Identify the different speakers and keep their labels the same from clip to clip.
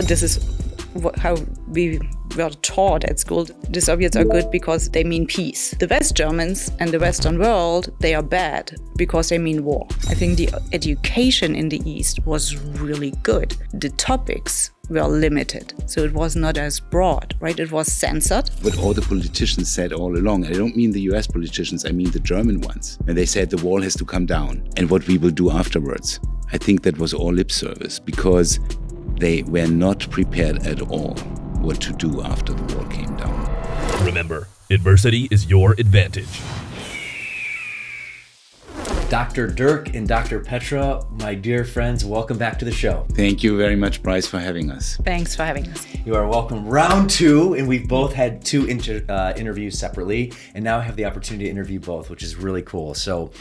Speaker 1: this is how we were taught at school. The Soviets are good because they mean peace. The West Germans and the Western world, they are bad because they mean war. I think the education in the East was really good. The topics were limited, so it was not as broad, right? It was censored.
Speaker 2: What all the politicians said all along, I don't mean the US politicians, I mean the German ones. And they said the wall has to come down and what we will do afterwards. I think that was all lip service because they were not prepared at all what to do after the wall came down.
Speaker 3: Remember, adversity is your advantage.
Speaker 4: Dr. Dirk and Dr. Petra, my dear friends, welcome back to the show.
Speaker 2: Thank you very much, Bryce, for having us.
Speaker 1: Thanks for having us.
Speaker 4: You are welcome. Round two, and we've both had two interviews separately, and now I have the opportunity to interview both, which is really cool. So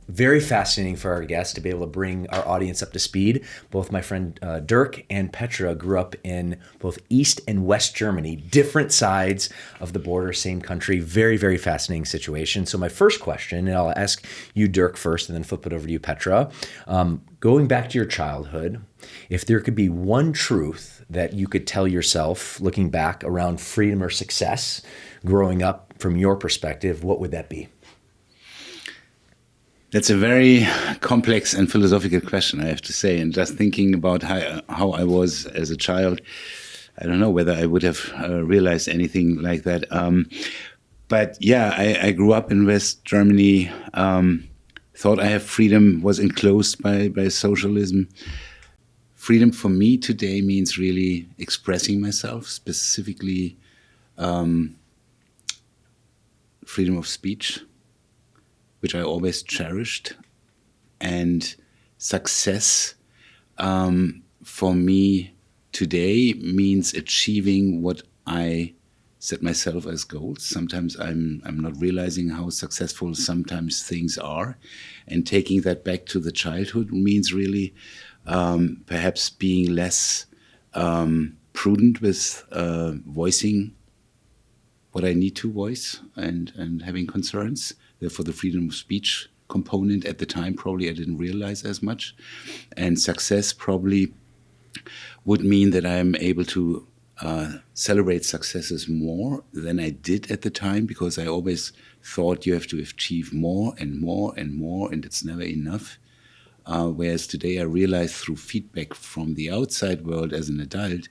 Speaker 4: very fascinating for our guests to be able to bring our audience up to speed. Both my friend Dirk and Petra grew up in both East and West Germany, different sides of the border, same country. Very, very fascinating situation. So my first question, and I'll ask you, Dirk, first, and then flip it over to you, Petra. Going back to your childhood, if there could be one truth that you could tell yourself looking back around freedom or success growing up from your perspective, what would that be?
Speaker 2: That's a very complex and philosophical question, I have to say. And just thinking about how I was as a child, I don't know whether I would have realized anything like that. But yeah, I grew up in West Germany, thought I have freedom, was enclosed by socialism. Freedom for me today means really expressing myself, specifically freedom of speech, which I always cherished. And success for me today means achieving what I set myself as goals. Sometimes I'm not realizing how successful sometimes things are. And taking that back to the childhood means really perhaps being less prudent with voicing what I need to voice and having concerns. Therefore, the freedom of speech component at the time, probably I didn't realize as much. And success probably would mean that I'm able to celebrate successes more than I did at the time, because I always thought you have to achieve more and more and more, and it's never enough. Whereas today I realize through feedback from the outside world as an adult,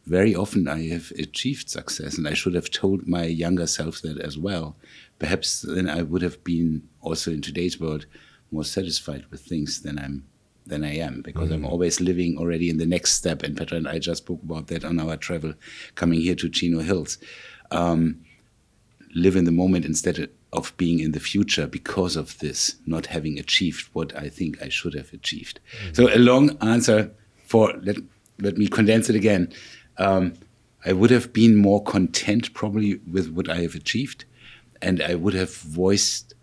Speaker 2: very often I have achieved success, and I should have told my younger self that as well. Perhaps then I would have been also in today's world more satisfied with things than I am, because I'm always living already in the next step. And Petra and I just spoke about that on our travel coming here to Chino Hills. Live in the moment instead of being in the future because of this, not having achieved what I think I should have achieved. So a long answer for, let me condense it again. I would have been more content probably with what I have achieved, and I would have voiced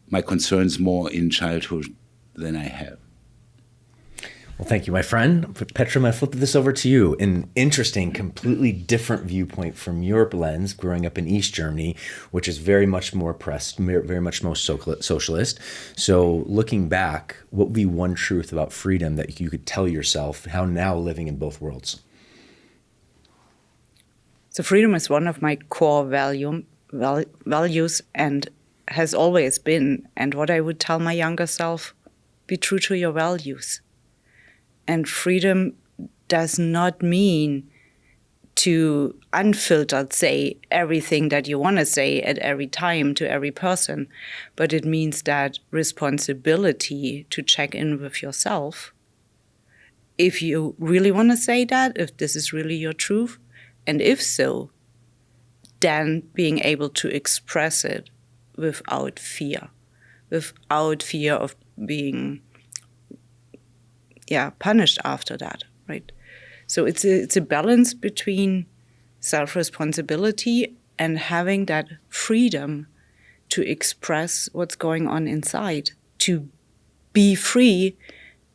Speaker 2: my concerns more in childhood than I have.
Speaker 4: Well, thank you, my friend. Petra, I'm going to flip this over to you. An interesting, completely different viewpoint from your lens, growing up in East Germany, which is very much more oppressed, very much more socialist. So looking back, what would be one truth about freedom that you could tell yourself, how now living in both worlds?
Speaker 1: So freedom is one of my core values and has always been. And what I would tell my younger self, be true to your values. And freedom does not mean to unfiltered say everything that you want to say at every time to every person, but it means that responsibility to check in with yourself. If you really want to say that, if this is really your truth, and if so, then being able to express it without fear of being punished after that, right? So it's a balance between self-responsibility and having that freedom to express what's going on inside, to be free,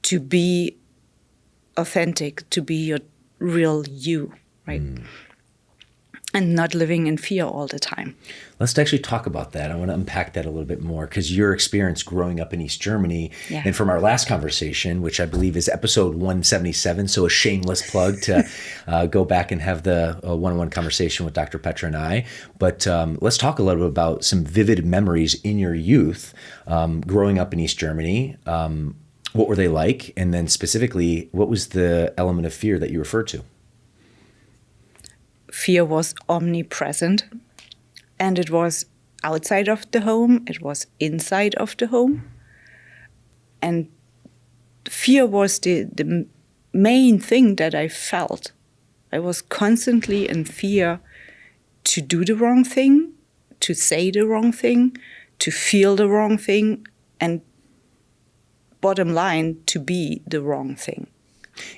Speaker 1: to be authentic, to be your real you, right? and not living in fear all the time.
Speaker 4: Let's actually talk about that. I want to unpack that a little bit more, because your experience growing up in East Germany, and from our last conversation, which I believe is episode 177, so a shameless plug to go back and have the one-on-one conversation with Dr. Petra and I. But let's talk a little bit about some vivid memories in your youth growing up in East Germany. What were they like? And then specifically, what was the element of fear that you referred to?
Speaker 1: Fear was omnipresent, and it was outside of the home, it was inside of the home. And fear was the main thing that I felt. I was constantly in fear to do the wrong thing, to say the wrong thing, to feel the wrong thing, and bottom line, to be the wrong thing.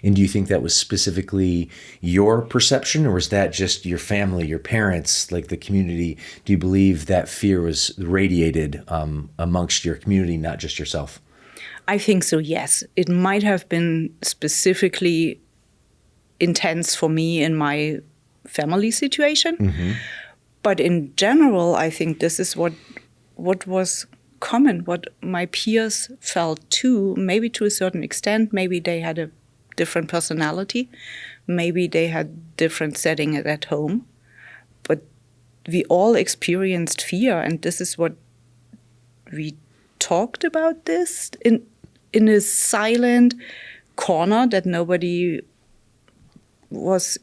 Speaker 4: And do you think that was specifically your perception, or was that just your family, your parents, like the community? Do you believe that fear was radiated amongst your community, not just yourself?
Speaker 1: I think so, yes. It might have been specifically intense for me in my family situation. Mm-hmm. But in general, I think this is what was common, what my peers felt too, maybe to a certain extent. Maybe they had a different personality. Maybe they had different setting at home. But we all experienced fear, and this is what we talked about this in a silent corner that nobody was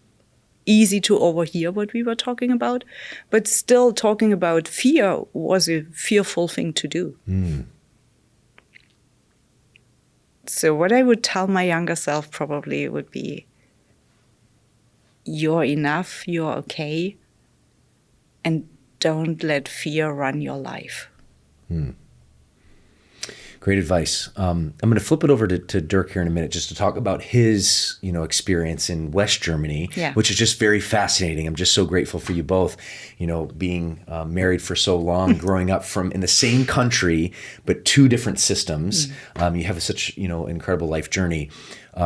Speaker 1: easy to overhear what we were talking about. But still talking about fear was a fearful thing to do. Mm. So what I would tell my younger self probably would be, you're enough, you're okay, and don't let fear run your life.
Speaker 4: Great advice. I'm going to flip it over to Dirk here in a minute, just to talk about his, experience in West Germany, which is just very fascinating. I'm just so grateful for you both, being married for so long, growing up in the same country, but two different systems. You have such, incredible life journey.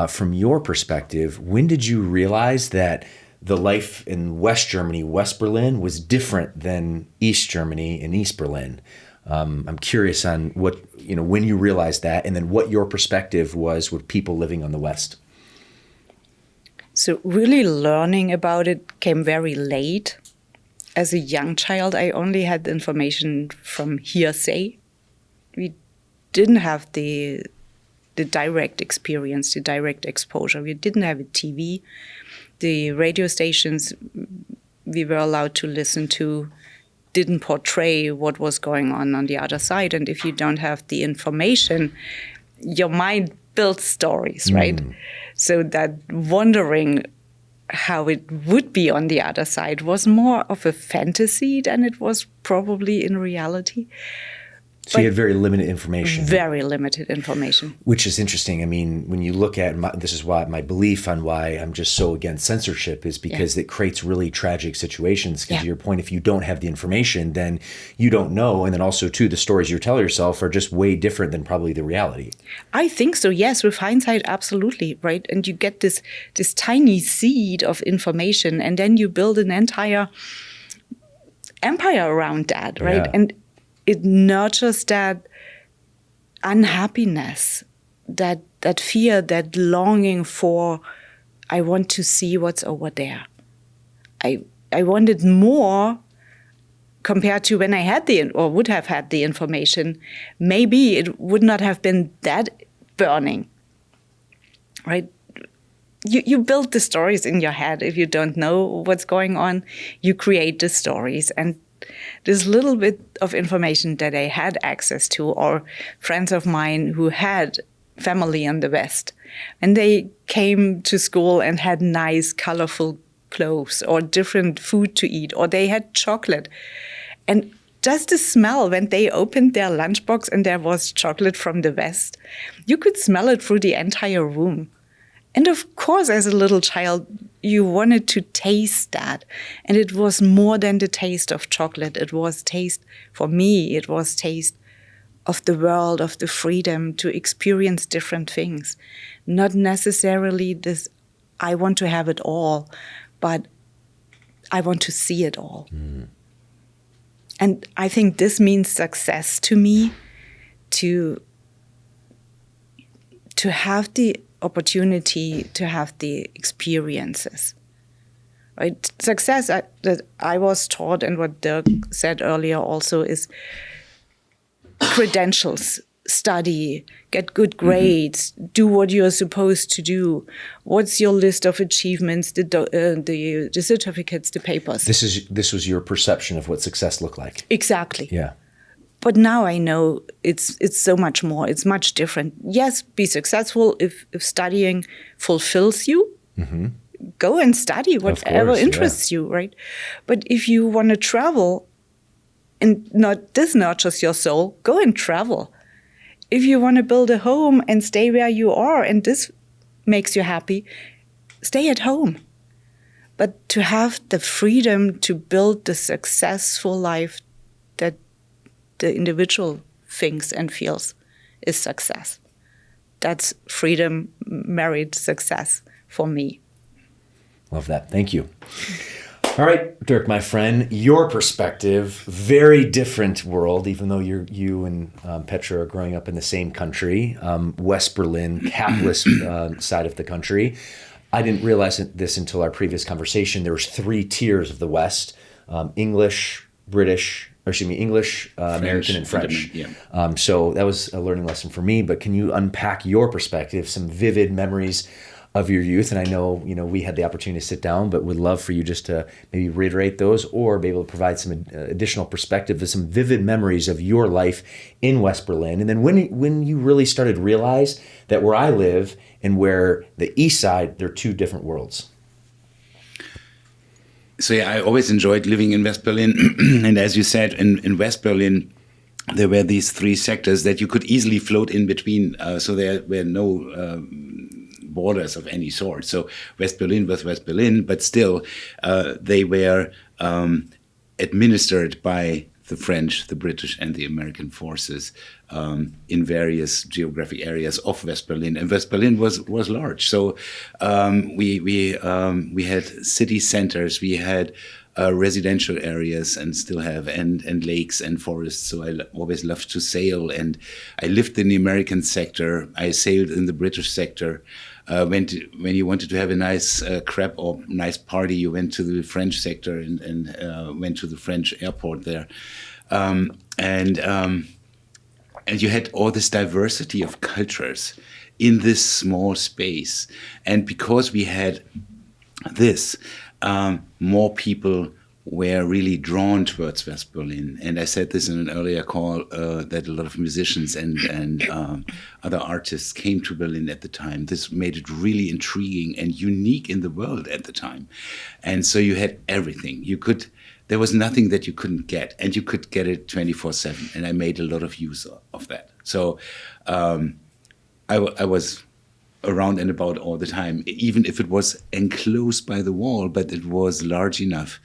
Speaker 4: From your perspective, when did you realize that the life in West Germany, West Berlin, was different than East Germany and East Berlin? I'm curious on what, when you realized that, and then what your perspective was with people living on the West.
Speaker 1: So really learning about it came very late. As a young child, I only had the information from hearsay. We didn't have the direct experience, the direct exposure. We didn't have a TV. The radio stations we were allowed to listen to didn't portray what was going on the other side. And if you don't have the information, your mind builds stories, right? So that wondering how it would be on the other side was more of a fantasy than it was probably in reality.
Speaker 4: So you had very limited information.
Speaker 1: Very limited information.
Speaker 4: Which is interesting. I mean, when you look at, this is why my belief on why I'm just so against censorship is because it creates really tragic situations. Because to your point, if you don't have the information, then you don't know. And then also, too, the stories you tell yourself are just way different than probably the reality.
Speaker 1: I think so, yes. With hindsight, absolutely, right? And you get this tiny seed of information, and then you build an entire empire around that, right?
Speaker 4: Yeah.
Speaker 1: And it nurtures that unhappiness, that fear, that longing for, I want to see what's over there. I wanted more compared to when I had or would have had the information. Maybe it would not have been that burning, right? You build the stories in your head. If you don't know what's going on, you create the stories. And this little bit of information that I had access to, or friends of mine who had family in the West, and they came to school and had nice, colorful clothes or different food to eat, or they had chocolate. And just the smell when they opened their lunchbox and there was chocolate from the West, you could smell it through the entire room. And of course, as a little child, you wanted to taste that. And it was more than the taste of chocolate. It was taste, for me, it was taste of the world, of the freedom to experience different things. Not necessarily this, I want to have it all, but I want to see it all. And I think this means success to me, to have the opportunity to have the experiences. Right? Success that I was taught, and what Dirk said earlier also, is credentials, study, get good grades, do what you're supposed to do. What's your list of achievements, the certificates, the papers?
Speaker 4: This was your perception of what success looked like.
Speaker 1: Exactly.
Speaker 4: Yeah.
Speaker 1: But now I know it's so much more. It's much different. Yes, be successful if studying fulfills you. Go and study whatever interests you, right? But if you want to travel and this nurtures your soul, go and travel. If you want to build a home and stay where you are and this makes you happy, stay at home. But to have the freedom to build the successful life that the individual thinks and feels is success. That's freedom, married success for me.
Speaker 4: Love that. Thank you. All right, Dirk, my friend, your perspective, very different world, even though you and Petra are growing up in the same country, West Berlin, capitalist side of the country. I didn't realize this until our previous conversation. There was 3 tiers of the West, English, American, and French.
Speaker 2: Yeah.
Speaker 4: So that was a learning lesson for me, but can you unpack your perspective, some vivid memories of your youth? And I know, we had the opportunity to sit down, but would love for you just to maybe reiterate those or be able to provide some additional perspective of some vivid memories of your life in West Berlin. And then when you really started to realize that where I live and where the East Side, they're 2 different worlds.
Speaker 2: So yeah, I always enjoyed living in West Berlin. And as you said, in West Berlin, there were these 3 sectors that you could easily float in between. So there were no borders of any sort. So West Berlin was West Berlin, but still they were administered by the French, the British, and the American forces in various geographic areas of West Berlin. And West Berlin was large. So we had city centers, we had residential areas, and still have, and lakes and forests. So I always loved to sail, and I lived in the American sector. I sailed in the British sector. When you wanted to have a nice crap or nice party, you went to the French sector and went to the French airport there. And you had all this diversity of cultures in this small space. And because we had this, more people were really drawn towards West Berlin. And I said this in an earlier call, that a lot of musicians and other artists came to Berlin at the time. This made it really intriguing and unique in the world at the time. And so you had everything. There was nothing that you couldn't get, and you could get it 24/7. And I made a lot of use of that. So I was around and about all the time, even if it was enclosed by the wall, but it was large enough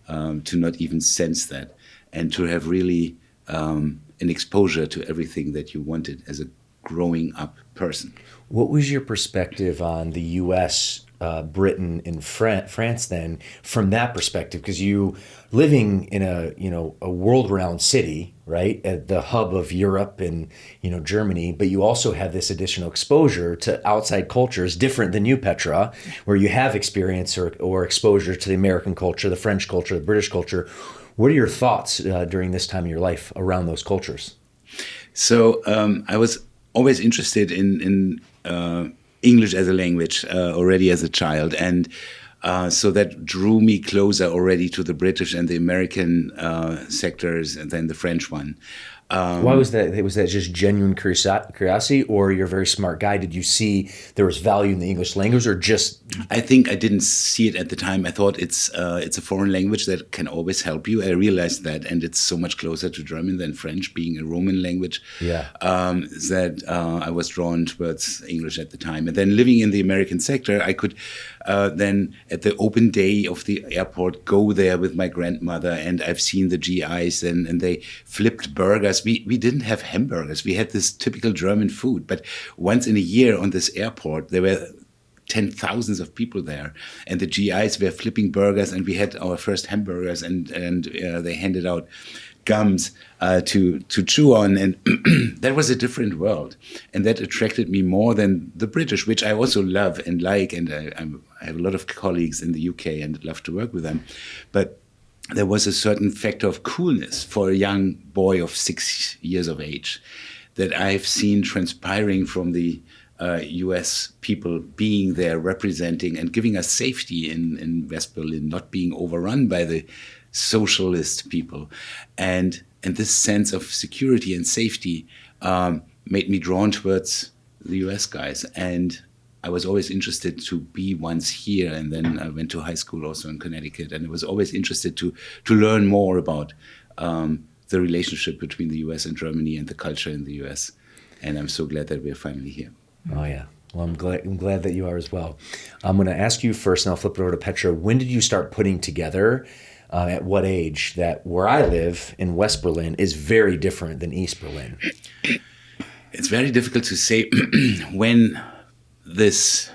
Speaker 2: to not even sense that, and to have really an exposure to everything that you wanted as a growing up person.
Speaker 4: What was your perspective on the U.S., Britain, and France then, from that perspective? Because you living in a world-renowned city, right, at the hub of Europe and Germany, but you also have this additional exposure to outside cultures different than you, Petra, where you have experience or exposure to the American culture, the French culture, the British culture. What are your thoughts during this time of your life around those cultures?
Speaker 2: So I was always interested in English as a language already as a child, and so that drew me closer already to the British and the American sectors than the French one.
Speaker 4: Why was that? Was that just genuine curiosity, or you're a very smart guy? Did you see there was value in the English language, or just?
Speaker 2: I think I didn't see it at the time. I thought it's a foreign language that can always help you. I realized that, and it's so much closer to German than French, being a Roman language.
Speaker 4: Yeah.
Speaker 2: That I was drawn towards English at the time. And then living in the American sector, I could then at the open day of the airport go there with my grandmother, and I've seen the GIs and they flipped burgers. We didn't have hamburgers. We had this typical German food, but once in a year on this airport, there were 10,000s of people there, and the GIs were flipping burgers, and we had our first hamburgers, and they handed out gums to chew on, and that was a different world, and that attracted me more than the British, which I also love and like, and I have a lot of colleagues in the UK and love to work with them, but there was a certain factor of coolness for a young boy of 6 years of age that I've seen transpiring from the US people being there, representing and giving us safety in West Berlin, not being overrun by the socialist people. And this sense of security and safety made me drawn towards the US guys. And I was always interested to be once here. And then I went to high school also in Connecticut. And I was always interested to learn more about the relationship between the US and Germany and the culture in the US. And I'm so glad that we're finally here.
Speaker 4: Oh yeah. Well, I'm glad that you are as well. I'm going to ask you first, and I'll flip it over to Petra. When did you start putting together, at what age, that where I live in West Berlin is very different than East Berlin?
Speaker 2: It's very difficult to say when this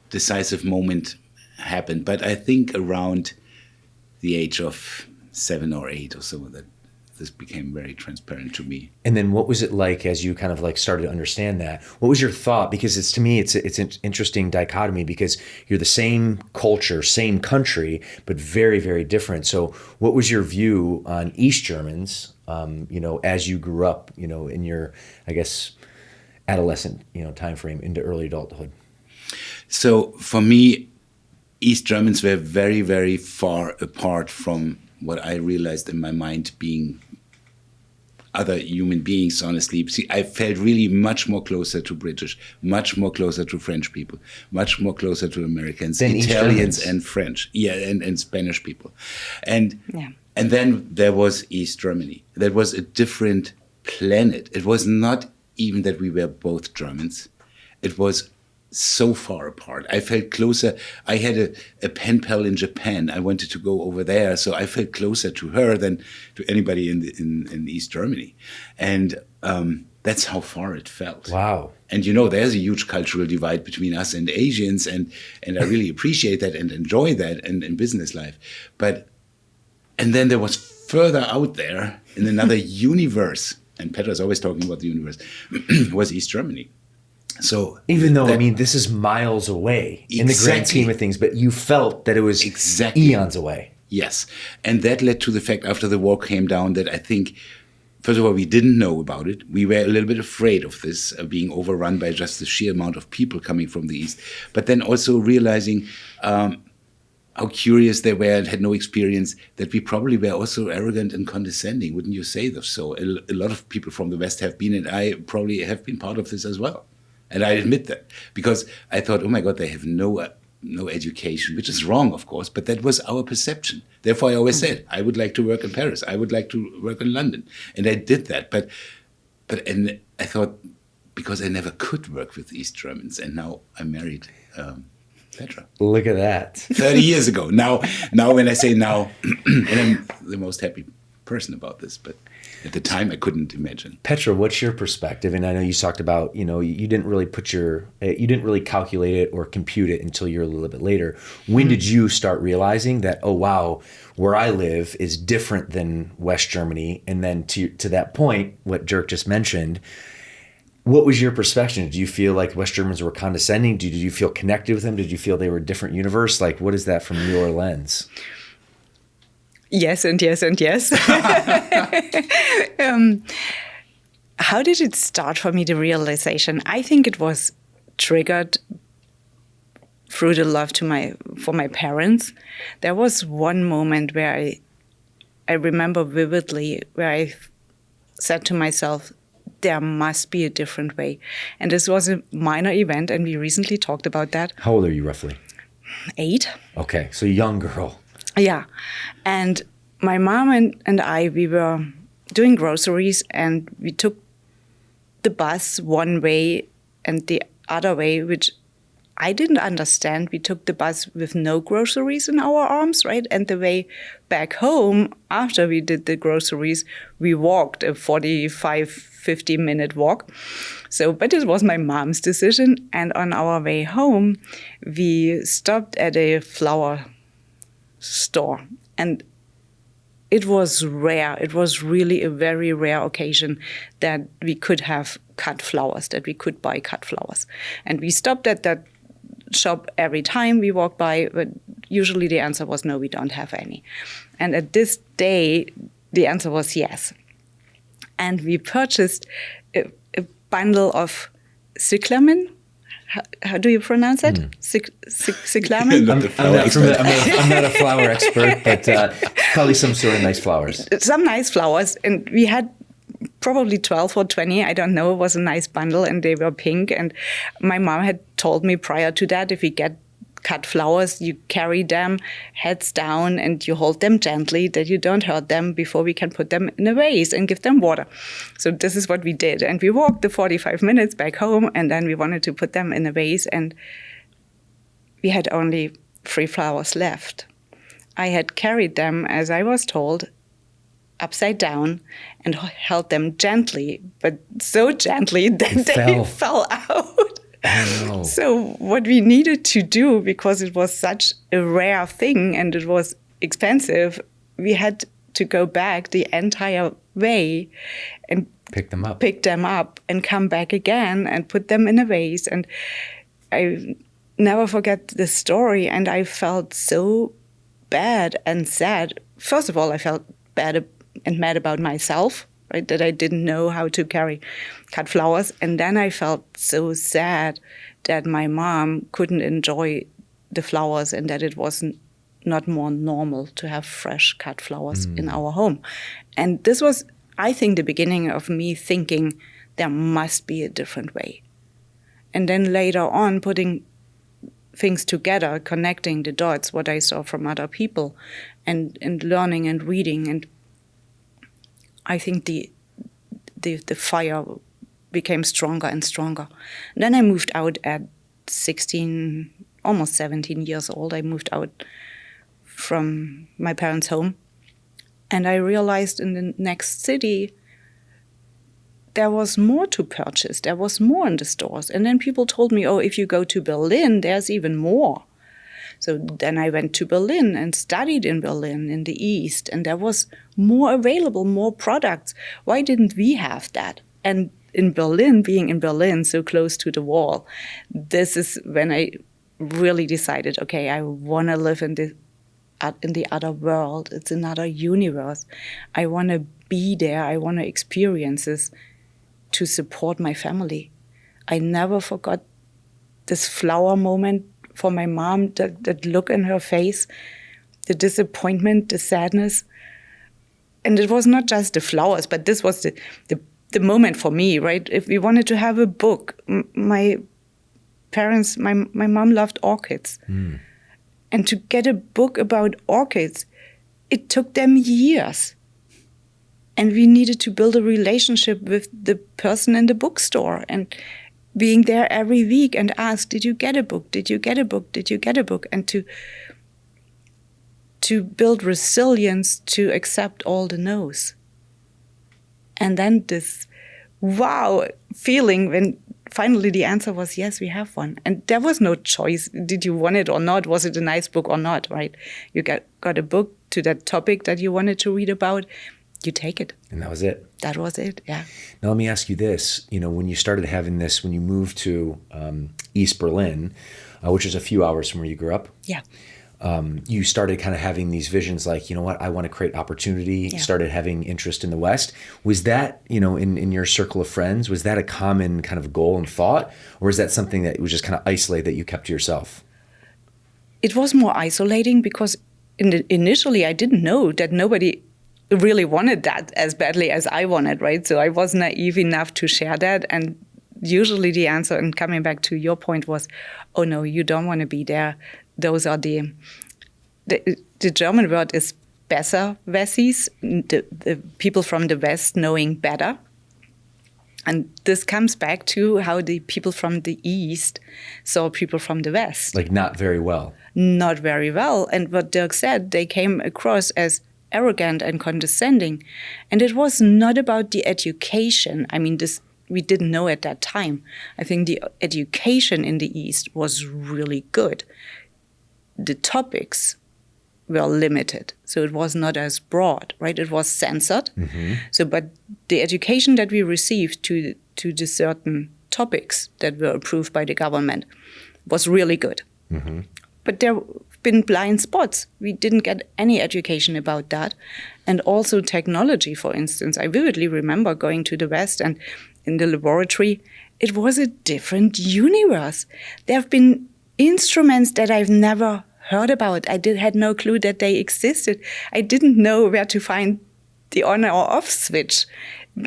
Speaker 2: decisive moment happened, but I think around the age of 7 or 8 or so that this became very transparent to me.
Speaker 4: And then what was it like as you kind of like started to understand that? What was your thought? Because to me, it's an interesting dichotomy, because you're the same culture, same country, but very, very different. So what was your view on East Germans, as you grew up, in your, I guess, adolescent, time frame into early adulthood?
Speaker 2: So for me, East Germans were very, very far apart from what I realized in my mind being other human beings, honestly. See, I felt really much more closer to British, much more closer to French people, much more closer to Americans,
Speaker 4: than
Speaker 2: Italians and French, and Spanish people. And then there was East Germany. That was a different planet. It was not even that we were both Germans. It was so far apart. I felt closer. I had a pen pal in Japan. I wanted to go over there, so I felt closer to her than to anybody in East Germany, and that's how far it felt.
Speaker 4: Wow!
Speaker 2: And there's a huge cultural divide between us and Asians, and I really appreciate that and enjoy that in business life. And then there was further out there in another universe, and Petra's always talking about the universe, was East Germany. So
Speaker 4: even though, this is miles away in the grand scheme of things, but you felt that it was eons away.
Speaker 2: Yes. And that led to the fact after the wall came down that I think, first of all, we didn't know about it. We were a little bit afraid of this, being overrun by just the sheer amount of people coming from the East. But then also realizing how curious they were and had no experience, that we probably were also arrogant and condescending. Wouldn't you say so? A lot of people from the West have been, and I probably have been part of this as well. And I admit that, because I thought, oh my God, they have no education, which is wrong, of course, but that was our perception. Therefore, I always said, I would like to work in Paris. I would like to work in London. And I did that. But I thought, because I never could work with East Germans, and now I married Petra.
Speaker 4: Look at that.
Speaker 2: 30 years ago. Now when I say now, and I'm the most happy person about this, but at the time, I couldn't imagine.
Speaker 4: Petra, what's your perspective? And I know you talked about, you didn't really calculate it or compute it until you're a little bit later. When did you start realizing that, oh, wow, where I live is different than West Germany? And then to that point, what Dirk just mentioned, what was your perspective? Did you feel like West Germans were condescending? Did you feel connected with them? Did you feel they were a different universe? Like, what is that from your lens?
Speaker 1: Yes, and yes, and yes. How did it start for me, the realization? I think it was triggered through the love for my parents. There was one moment where I remember vividly, where I said to myself, there must be a different way. And this was a minor event, and we recently talked about that.
Speaker 4: How old are you roughly?
Speaker 1: 8.
Speaker 4: Okay, so young girl.
Speaker 1: Yeah. And my mom and I, we were doing groceries, and we took the bus one way and the other way, which I didn't understand. We took the bus with no groceries in our arms, right? And the way back home, after we did the groceries, we walked a 45, 50-minute walk. So, but it was my mom's decision. And on our way home, we stopped at a flower store. And it was rare. It was really a very rare occasion that we could have cut flowers, that we could buy cut flowers. And we stopped at that shop every time we walked by, but usually the answer was no, we don't have any. And at this day, the answer was yes. And we purchased a bundle of cyclamen. How do you pronounce it? Cyclamen?
Speaker 4: I'm not a flower expert, but probably some sort of nice flowers.
Speaker 1: Some nice flowers. And we had probably 12 or 20, I don't know. It was a nice bundle, and they were pink. And my mom had told me prior to that, if we get cut flowers, you carry them heads down and you hold them gently, that you don't hurt them before we can put them in a vase and give them water. So this is what we did. And we walked the 45 minutes back home, and then we wanted to put them in a vase, and we had only 3 flowers left. I had carried them, as I was told, upside down and held them gently, but so gently that they fell out.
Speaker 4: Oh, no.
Speaker 1: So what we needed to do, because it was such a rare thing and it was expensive, we had to go back the entire way and
Speaker 4: pick them up
Speaker 1: and come back again and put them in a vase. And I never forget this story, and I felt so bad and sad. First of all, I felt bad and mad about myself, right, that I didn't know how to cut flowers. And then I felt so sad that my mom couldn't enjoy the flowers and that it wasn't not more normal to have fresh cut flowers in our home. And this was, I think, the beginning of me thinking there must be a different way. And then later on, putting things together, connecting the dots, what I saw from other people, and learning and reading. And I think the fire became stronger and stronger. And then I moved out at 16, almost 17 years old. I moved out from my parents' home. And I realized in the next city, there was more to purchase. There was more in the stores. And then people told me, oh, if you go to Berlin, there's even more. So then I went to Berlin and studied in Berlin, in the East, and there was more available, more products. Why didn't we have that? And in Berlin, being in Berlin, so close to the wall, this is when I really decided, okay, I want to live in the other world. It's another universe. I want to be there. I want to experience this to support my family. I never forgot this flower moment for my mom, that look in her face, the disappointment, the sadness. And it was not just the flowers, but this was the moment for me, right? If we wanted to have a book, my parents, my mom loved orchids. And to get a book about orchids, it took them years. And we needed to build a relationship with the person in the bookstore and being there every week and ask, did you get a book? Did you get a book? Did you get a book? And to build resilience to accept all the no's. And then this wow feeling when finally the answer was, yes, we have one. And there was no choice. Did you want it or not? Was it a nice book or not, right? You got a book to that topic that you wanted to read about. You take it.
Speaker 4: And that was it.
Speaker 1: That was it, yeah.
Speaker 4: Now, let me ask you this. You know, when you started having this, when you moved to East Berlin, which is a few hours from where you grew up.
Speaker 1: Yeah.
Speaker 4: You started kind of having these visions like, you know what, I want to create opportunity, started having interest in the West. Was that, you know, in your circle of friends, was that a common kind of goal and thought? Or is that something that was just kind of isolated that you kept to yourself?
Speaker 1: It was more isolating because initially I didn't know that nobody really wanted that as badly as I wanted, right? So I was naive enough to share that. And usually the answer, and coming back to your point, was, oh no, you don't want to be there. Those are the German word is besser Wessis, the people from the West knowing better. And this comes back to how the people from the East saw people from the West.
Speaker 4: Like not very well.
Speaker 1: Not very well. And what Dirk said, they came across as arrogant and condescending. And it was not about the education. I mean, this we didn't know at that time. I think the education in the East was really good. The topics were limited, so it was not as broad, right? It was censored. So, but the education that we received to the certain topics that were approved by the government was really good. But there have been blind spots. We didn't get any education about that. And also technology, for instance. I vividly remember going to the West and in the laboratory, it was a different universe. There have been instruments that I've never heard about. I had no clue that they existed. I didn't know where to find the on or off switch.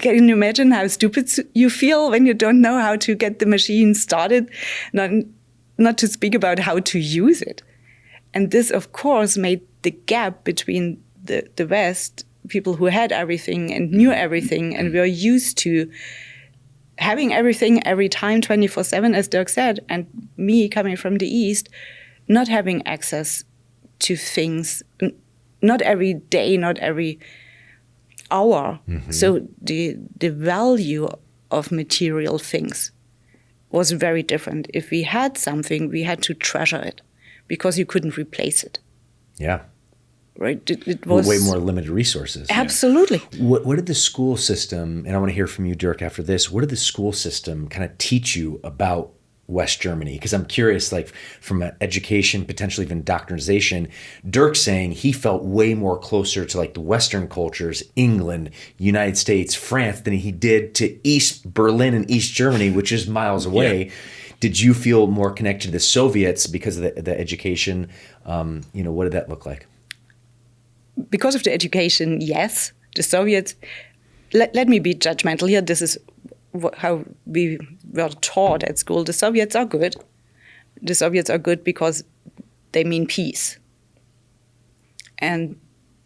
Speaker 1: Can you imagine how stupid you feel when you don't know how to get the machine started? Not to speak about how to use it. And this, of course, made the gap between the West, people who had everything and knew everything and were used to having everything every time, 24/7, as Dirk said, and me coming from the East, not having access to things, not every day, not every hour. So the value of material things was very different. If we had something, we had to treasure it because you couldn't replace it.
Speaker 4: Yeah.
Speaker 1: Right? It was
Speaker 4: way more limited resources.
Speaker 1: Absolutely.
Speaker 4: What did the school system, and I want to hear from you, Dirk, after this, what did the school system kind of teach you about West Germany? Because I'm curious, like from an education, potentially even indoctrination, Dirk's saying he felt way more closer to like the Western cultures, England, United States, France, than he did to East Berlin and East Germany, which is miles away. Yeah. Did you feel more connected to the Soviets because of the education? What did that look like?
Speaker 1: Because of the education, yes. The Soviets, let me be judgmental here. This is how we were taught at school. The Soviets are good. The Soviets are good because they mean peace. And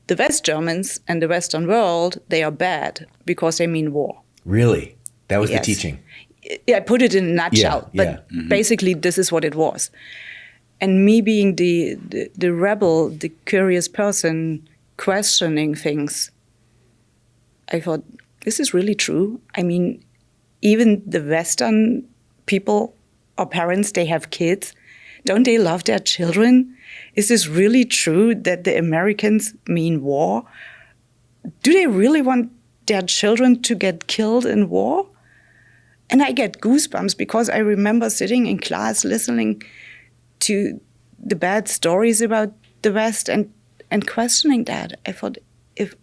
Speaker 1: the West Germans and the Western world, they are bad because they mean war.
Speaker 4: Really? That was
Speaker 1: Yes.
Speaker 4: the teaching?
Speaker 1: Yeah, I put it in a nutshell. But basically, this is what it was. And me being the rebel, the curious person, questioning things, I thought, this is really true. I mean, even the Western people or parents, they have kids. Don't they love their children? Is this really true that the Americans mean war? Do they really want their children to get killed in war? And I get goosebumps because I remember sitting in class listening to the bad stories about the West and questioning that. I thought, if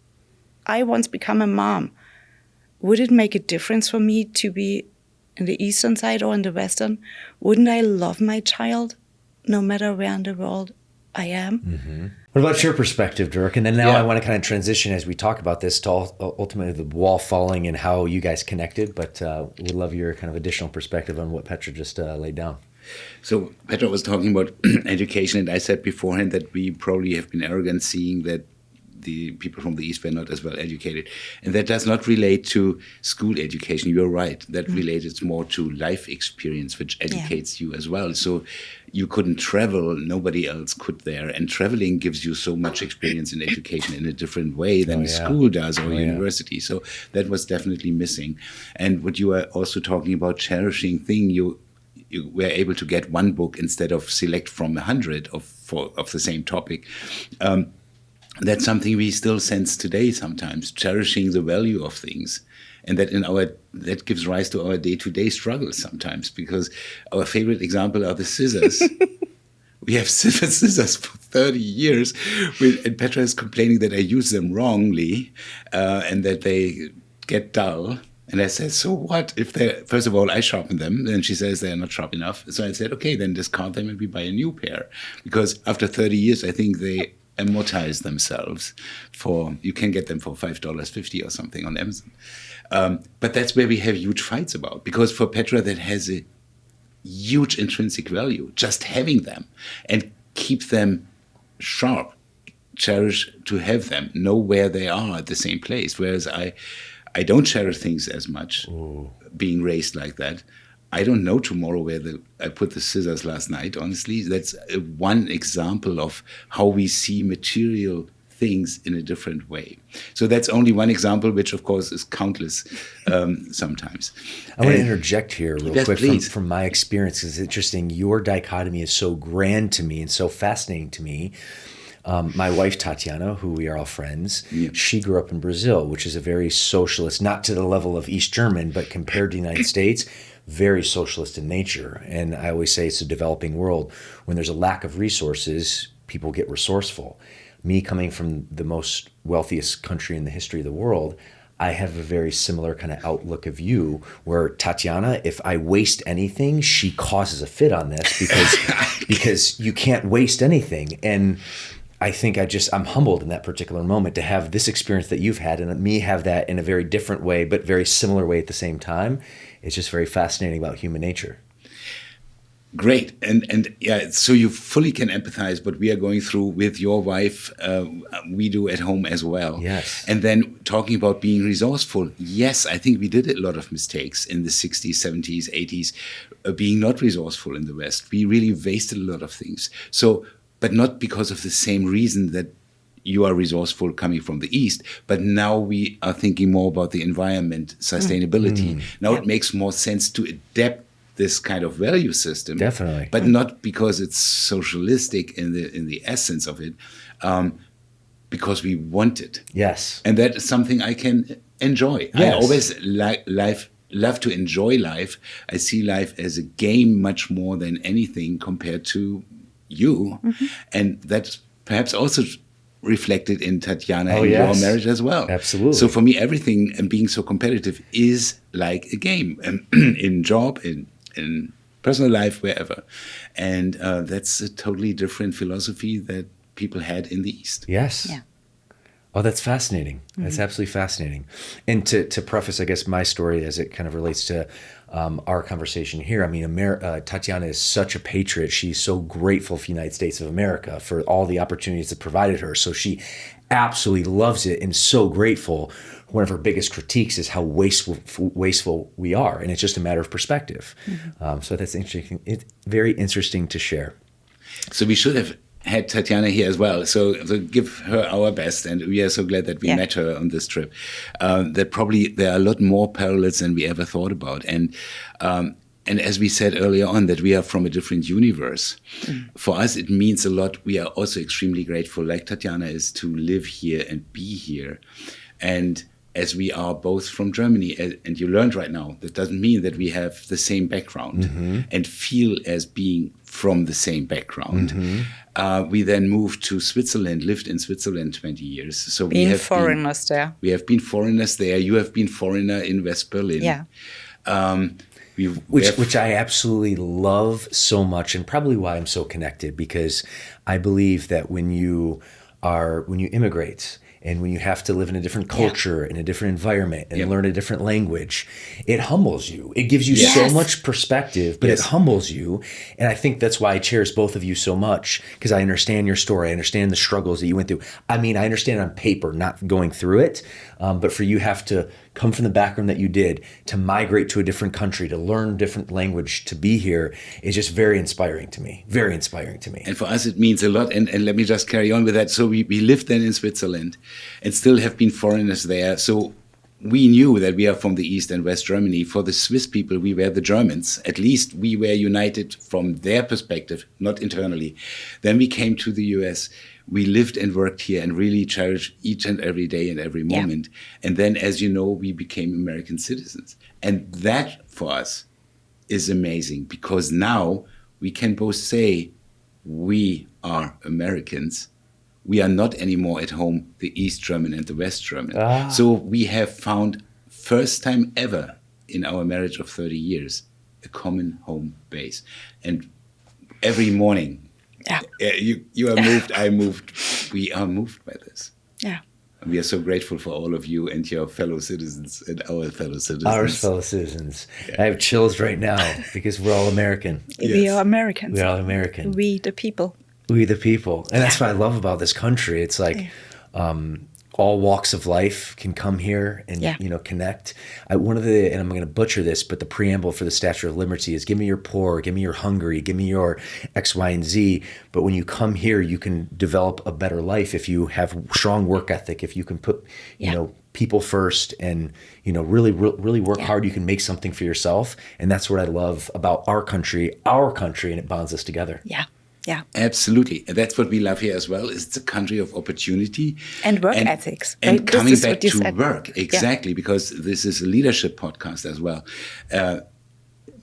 Speaker 1: I once become a mom, would it make a difference for me to be in the Eastern side or in the Western? Wouldn't I love my child no matter where in the world I am?
Speaker 4: What about your perspective, Dirk? And then now I want to kind of transition as we talk about this to ultimately the wall falling and how you guys connected, but would love your kind of additional perspective on what Petra just laid down.
Speaker 2: So Petra was talking about education, and I said beforehand that we probably have been arrogant seeing that the people from the East were not as well educated. And that does not relate to school education. You're right. That relates more to life experience, which educates you as well. So you couldn't travel. Nobody else could there. And traveling gives you so much experience in education in a different way than school does or university. So that was definitely missing. And what you are also talking about, cherishing thing, you were able to get one book instead of select from 100 of the same topic. That's something we still sense today sometimes, cherishing the value of things. And that gives rise to our day-to-day struggles sometimes, because our favorite example are the scissors. We have scissors for 30 years, and Petra is complaining that I use them wrongly and that they get dull. And I said, so what if first of all, I sharpen them. Then she says they're not sharp enough. So I said, okay, then discard them and we buy a new pair. Because after 30 years, I think they amortize themselves you can get them for $5.50 or something on Amazon. But that's where we have huge fights about. Because for Petra, that has a huge intrinsic value, just having them and keep them sharp, cherish to have them, know where they are at the same place. Whereas I don't cherish things as much, being raised like that. I don't know tomorrow where I put the scissors last night, honestly. That's one example of how we see material things in a different way. So that's only one example, which of course is countless sometimes.
Speaker 4: I want to interject here real quick
Speaker 2: from
Speaker 4: my experience. It's interesting. Your dichotomy is so grand to me and so fascinating to me. My wife, Tatiana, who we are all friends, she grew up in Brazil, which is a very socialist, not to the level of East German, but compared to the United States, very socialist in nature. And I always say it's a developing world. When there's a lack of resources, people get resourceful. Me coming from the most wealthiest country in the history of the world, I have a very similar kind of outlook of you, where Tatiana, if I waste anything, she causes a fit on this because you can't waste anything. And I think I'm humbled in that particular moment to have this experience that you've had and me have that in a very different way, but very similar way at the same time. It's just very fascinating about human nature.
Speaker 2: Great. And yeah, so you fully can empathize what we are going through with your wife. We do at home as well.
Speaker 4: Yes.
Speaker 2: And then talking about being resourceful. Yes, I think we did a lot of mistakes in the 60s, 70s, 80s, being not resourceful in the West. We really wasted a lot of things. So, but not because of the same reason that you are resourceful coming from the East, but now we are thinking more about the environment, sustainability. Now it makes more sense to adapt this kind of value system.
Speaker 4: Definitely.
Speaker 2: But not because it's socialistic in the essence of it, because we want it.
Speaker 4: Yes.
Speaker 2: And that is something I can enjoy.
Speaker 4: Yes.
Speaker 2: I always love to enjoy life. I see life as a game much more than anything compared to you. And that's perhaps also reflected in Tatiana and your marriage as well.
Speaker 4: Absolutely.
Speaker 2: So for me, everything and being so competitive is like a game, in job, in personal life, wherever. And that's a totally different philosophy that people had in the East.
Speaker 4: Yes.
Speaker 1: Yeah.
Speaker 4: Oh, that's fascinating. That's absolutely fascinating. And to preface, I guess, my story as it kind of relates to our conversation here, I mean, Tatiana is such a patriot. She's so grateful for the United States of America for all the opportunities it provided her. So she absolutely loves it and so grateful. One of her biggest critiques is how wasteful we are. And it's just a matter of perspective. So that's interesting. It's very interesting to share.
Speaker 2: So we should have had Tatiana here as well. So give her our best. And we are so glad that we met her on this trip. That probably there are a lot more parallels than we ever thought about. And as we said earlier on, that we are from a different universe. For us, it means a lot. We are also extremely grateful, like Tatiana is, to live here and be here. And as we are both from Germany, and you learned right now, that doesn't mean that we have the same background and feel as being from the same background. We then moved to Switzerland, lived in Switzerland 20 years. So we have
Speaker 1: foreigners there.
Speaker 2: We have been foreigners there. You have been foreigner in West Berlin.
Speaker 1: Yeah.
Speaker 4: Which I absolutely love so much, and probably why I'm so connected, because I believe that when you immigrate and when you have to live in a different culture, in a different environment, and learn a different language, it humbles you. It gives you so much perspective, but it humbles you. And I think that's why I cherish both of you so much, because I understand your story. I understand the struggles that you went through. I mean, I understand on paper, not going through it, but for you have to come from the background that you did, to migrate to a different country, to learn different language, to be here, is just very inspiring to me. Very inspiring to me.
Speaker 2: And for us, it means a lot. And let me just carry on with that. So we lived then in Switzerland and still have been foreigners there. So we knew that we are from the East and West Germany. For the Swiss people, we were the Germans. At least we were united from their perspective, not internally. Then we came to the US. We lived and worked here and really cherished each and every day and every moment. And then, as you know, we became American citizens. And that, for us, is amazing, because now we can both say we are Americans. We are not anymore at home the East German and the West German. So we have found, first time ever in our marriage of 30 years, a common home base. And every morning, you are moved, I moved, we are moved by this.
Speaker 1: Yeah.
Speaker 2: And we are so grateful for all of you and your fellow citizens and our fellow citizens.
Speaker 4: Our fellow citizens. I have chills right now because we're all American.
Speaker 1: We are Americans.
Speaker 4: We're all American.
Speaker 1: We the people.
Speaker 4: We the people. And that's what I love about this country. It's like all walks of life can come here and connect. And I'm going to butcher this, but the preamble for the Statue of Liberty is: give me your poor, give me your hungry, give me your X, Y, and Z. But when you come here, you can develop a better life if you have strong work ethic, if you can put people first, and really work hard. You can make something for yourself, and that's what I love about our country, and it bonds us together.
Speaker 1: Yeah.
Speaker 2: Absolutely. And that's what we love here as well. It's a country of opportunity.
Speaker 1: And work ethics.
Speaker 2: And
Speaker 1: right?
Speaker 2: coming back to
Speaker 1: said.
Speaker 2: work. Exactly. Because this is a leadership podcast as well,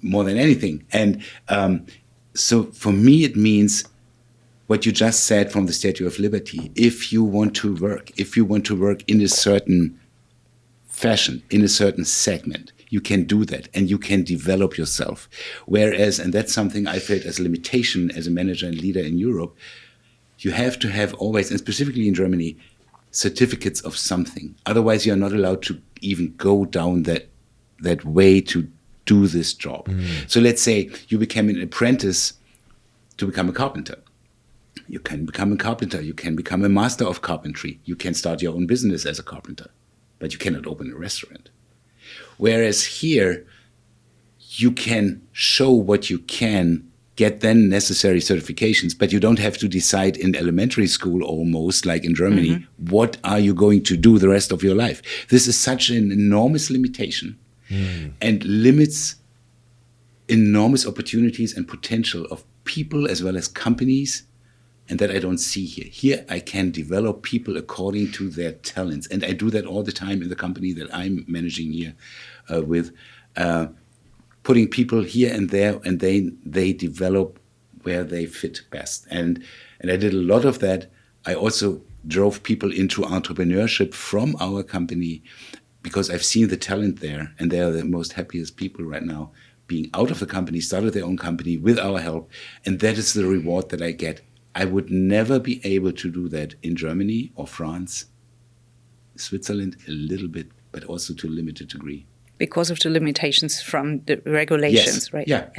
Speaker 2: more than anything. And so for me, it means what you just said from the Statue of Liberty. If you want to work in a certain fashion, in a certain segment, you can do that and you can develop yourself. Whereas, and that's something I felt as a limitation as a manager and leader in Europe, you have to have always, and specifically in Germany, certificates of something. Otherwise, you're not allowed to even go down that way to do this job. So let's say you became an apprentice to become a carpenter. You can become a carpenter. You can become a master of carpentry. You can start your own business as a carpenter, but you cannot open a restaurant. Whereas here, you can show what you can, get then necessary certifications, but you don't have to decide in elementary school almost, like in Germany, what are you going to do the rest of your life? This is such an enormous limitation and limits enormous opportunities and potential of people as well as companies, and that I don't see here. Here, I can develop people according to their talents. And I do that all the time in the company that I'm managing here with, putting people here and there, and they develop where they fit best. And I did a lot of that. I also drove people into entrepreneurship from our company because I've seen the talent there, and they are the most happiest people right now, being out of the company, started their own company with our help, and that is the reward that I get. I would never be able to do that in Germany or France, Switzerland a little bit, but also to a limited degree.
Speaker 1: Because of the limitations from the regulations, right?
Speaker 2: Yeah.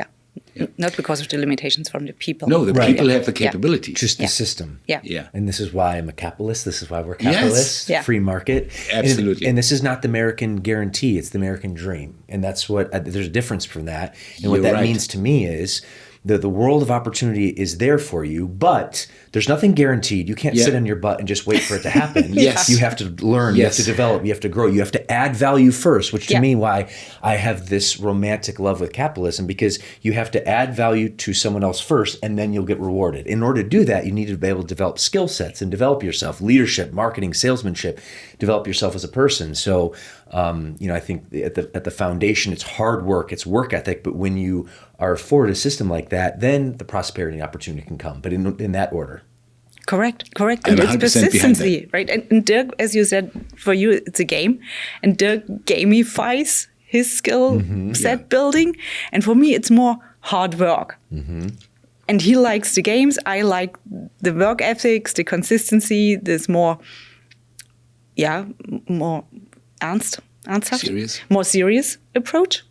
Speaker 1: Not because of the limitations from the people.
Speaker 2: No, the people have the capability.
Speaker 4: Just the system.
Speaker 1: Yeah.
Speaker 4: And this is why I'm a capitalist. This is why we're capitalists.
Speaker 1: Yeah.
Speaker 4: Free market.
Speaker 2: Absolutely.
Speaker 4: And this is not the American guarantee. It's the American dream. And that's what, there's a difference from that. And what that means to me is the world of opportunity is there for you, but there's nothing guaranteed. You can't sit on your butt and just wait for it to happen.
Speaker 2: Yes.
Speaker 4: You have to learn, you have to develop, you have to grow, you have to add value first, which to me, why I have this romantic love with capitalism, because you have to add value to someone else first, and then you'll get rewarded. In order to do that, you need to be able to develop skill sets and develop yourself, leadership, marketing, salesmanship, develop yourself as a person. So, I think at the foundation, it's hard work, it's work ethic, but when you are afforded a system like that, then the prosperity and opportunity can come, but in that order.
Speaker 1: Correct.
Speaker 2: I'm
Speaker 1: And
Speaker 2: 100%
Speaker 1: it's persistency, right? And Dirk, as you said, for you, it's a game. And Dirk gamifies his skill set building. And for me, it's more hard work. And he likes the games. I like the work ethics, the consistency, this more ernsthaft, more serious approach.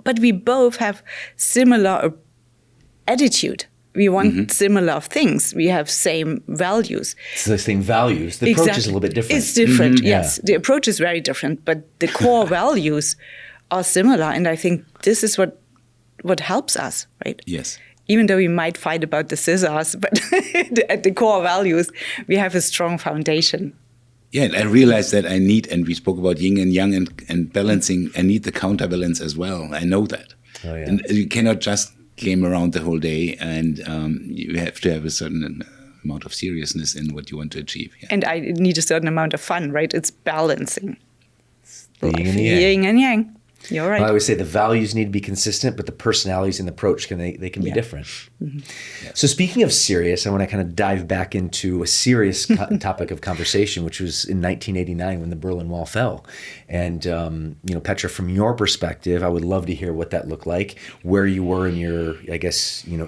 Speaker 1: But we both have similar attitude. We want similar things. We have same values.
Speaker 4: It's the same values. The approach is a little bit different.
Speaker 1: It's different, yes. The approach is very different, but the core values are similar. And I think this is what helps us, right?
Speaker 2: Yes.
Speaker 1: Even though we might fight about the scissors, but at the core values, we have a strong foundation.
Speaker 2: Yeah, and I realized that I need, and we spoke about yin and yang and balancing, I need the counterbalance as well. I know that.
Speaker 4: Oh, yeah.
Speaker 2: And you cannot just game around the whole day, and you have to have a certain amount of seriousness in what you want to achieve. Yeah.
Speaker 1: And I need a certain amount of fun, right? It's balancing.
Speaker 4: The yin and yang.
Speaker 1: Yin and yang. You're right.
Speaker 4: I always say the values need to be consistent, but the personalities and the approach can be different. So speaking of serious, I want to kind of dive back into a serious topic of conversation, which was in 1989 when the Berlin Wall fell. And Petra, from your perspective, I would love to hear what that looked like, where you were in your,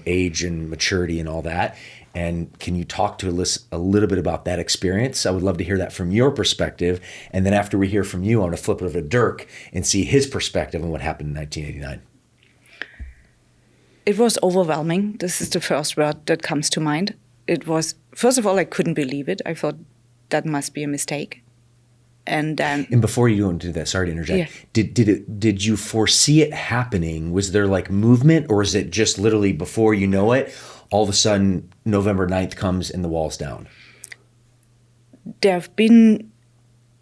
Speaker 4: age and maturity and all that. And can you talk to us a little bit about that experience? I would love to hear that from your perspective. And then after we hear from you, I want to flip it over to Dirk and see his perspective on what happened in 1989.
Speaker 1: It was overwhelming. This is the first word that comes to mind. It was, first of all, I couldn't believe it. I thought, that must be a mistake. And then,
Speaker 4: And before you go into that, sorry to interject.
Speaker 1: Yeah.
Speaker 4: Did you foresee it happening? Was there like movement, or is it just literally before you know it, all of a sudden November 9th comes and the wall's down?
Speaker 1: there have been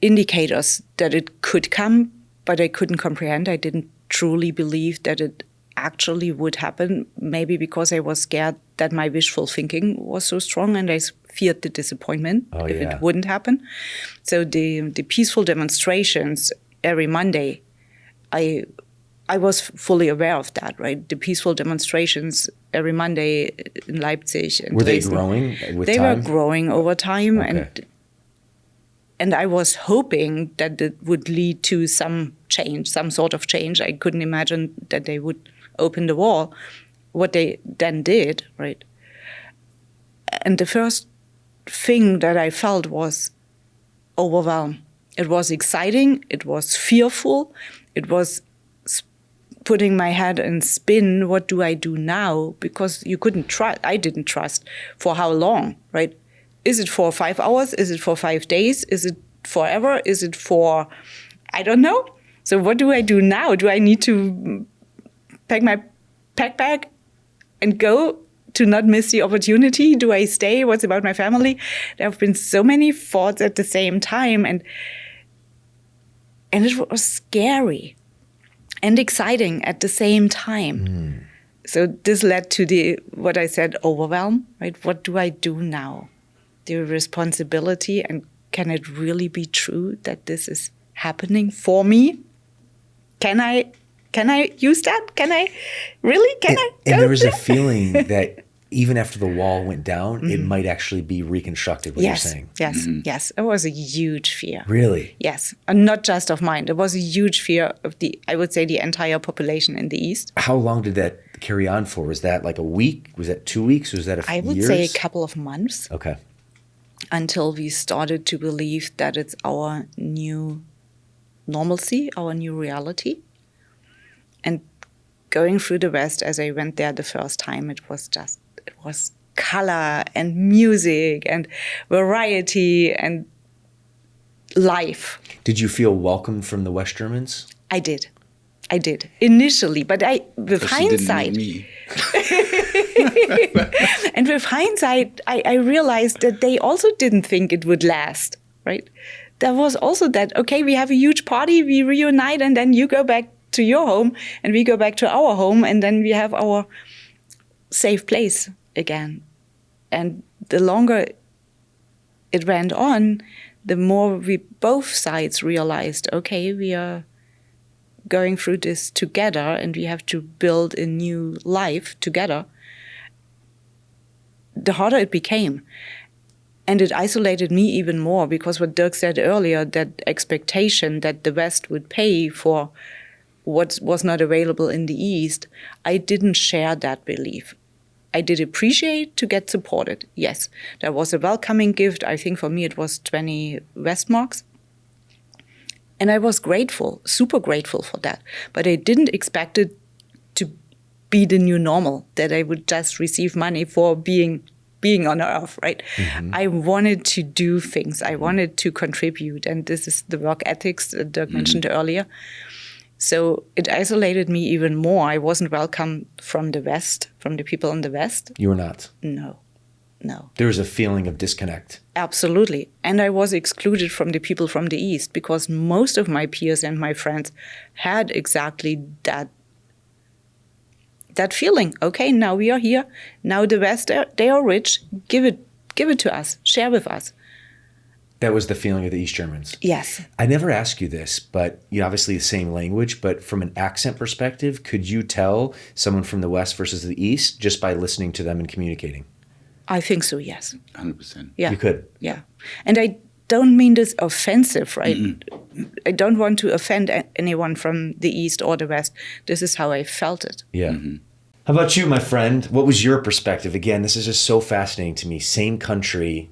Speaker 1: indicators that it could come, but I couldn't comprehend. I didn't truly believe that it actually would happen, maybe because I was scared that my wishful thinking was so strong and I feared the disappointment if it wouldn't happen. So the peaceful demonstrations every Monday, I was fully aware of that, right? The peaceful demonstrations every Monday in Leipzig. And
Speaker 4: Were they
Speaker 1: Dresden,
Speaker 4: growing with
Speaker 1: they
Speaker 4: time?
Speaker 1: were growing over time,
Speaker 4: Okay.
Speaker 1: and I was hoping that it would lead to some change, some sort of change. I couldn't imagine that they would open the wall. What they then did, right? And the first thing that I felt was overwhelmed. It was exciting. It was fearful. It was putting my head in spin. What do I do now? Because you couldn't trust. I didn't trust. For how long, right? Is it for 5 hours? Is it for 5 days? Is it forever? Is it for, I don't know. So what do I do now? Do I need to pack my backpack and go to not miss the opportunity? Do I stay? What's about my family? There have been so many thoughts at the same time, and it was scary and exciting at the same time. So this led to what I said, overwhelm, right? What do I do now? The responsibility, and can it really be true that this is happening for me? Can I use that? Can I really? Can I?
Speaker 4: And there was a feeling that even after the wall went down, it might actually be reconstructed, what you're saying.
Speaker 1: Yes, yes. It was a huge fear.
Speaker 4: Really?
Speaker 1: Yes, and not just of mine. It was a huge fear of I would say, the entire population in the East.
Speaker 4: How long did that carry on for? Was that like a week? Was that 2 weeks? Was that a few
Speaker 1: I would
Speaker 4: years?
Speaker 1: say a couple of months.
Speaker 4: Okay.
Speaker 1: Until we started to believe that it's our new normalcy, our new reality. And going through the West, as I went there the first time, it was color and music and variety and life.
Speaker 4: Did you feel welcomed from the West Germans?
Speaker 1: I did initially, but with
Speaker 2: Because she didn't
Speaker 1: hindsight,
Speaker 2: need me.
Speaker 1: and with hindsight, I realized that they also didn't think it would last, right? There was also that, okay, we have a huge party, we reunite, and then you go back to your home, and we go back to our home, and then we have our safe place again. And the longer it went on, the more we both sides realized, okay, we are going through this together and we have to build a new life together, the harder it became. And it isolated me even more, because what Dirk said earlier, that expectation that the West would pay for what was not available in the East, I didn't share that belief. I did appreciate to get supported. Yes, there was a welcoming gift. I think for me it was 20 Westmarks. And I was grateful, super grateful for that. But I didn't expect it to be the new normal, that I would just receive money for being on Earth, right? Mm-hmm. I wanted to do things. I wanted to contribute. And this is the work ethics that Dirk mentioned earlier. So it isolated me even more. I wasn't welcome from the West, from the people in the West.
Speaker 4: You were not?
Speaker 1: No.
Speaker 4: There was a feeling of disconnect.
Speaker 1: Absolutely. And I was excluded from the people from the East, because most of my peers and my friends had exactly that feeling. Okay, now we are here. Now the West, they are rich. Give it to us. Share with us.
Speaker 4: That was the feeling of the East Germans.
Speaker 1: Yes.
Speaker 4: I never asked you this, but you obviously the same language, but from an accent perspective, could you tell someone from the West versus the East just by listening to them and communicating?
Speaker 1: I think so, yes.
Speaker 2: 100%.
Speaker 1: Yeah.
Speaker 4: You could?
Speaker 1: Yeah. And I don't mean this offensive, right? I don't want to offend anyone from the East or the West. This is how I felt it.
Speaker 4: Yeah. Mm-hmm. How about you, my friend? What was your perspective? Again, this is just so fascinating to me. Same country,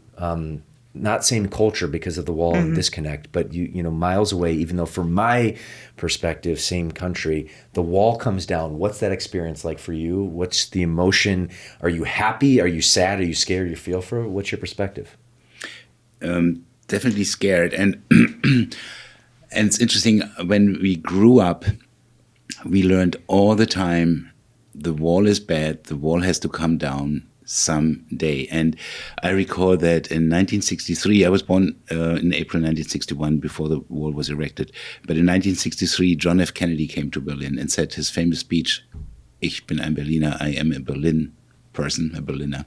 Speaker 4: not same culture because of the wall and disconnect, but you know, miles away, even though from my perspective, same country, the wall comes down. What's that experience like for you? What's the emotion? Are you happy? Are you sad? Are you scared? Are you feel for it? What's your perspective?
Speaker 2: The definitely scared. And and it's interesting, when we grew up, we learned all the time, the wall is bad, the wall has to come down someday. And I recall that in 1963, I was born in April 1961, before the wall was erected. But in 1963, John F. Kennedy came to Berlin and said his famous speech, "Ich bin ein Berliner, I am a Berlin person, a Berliner,"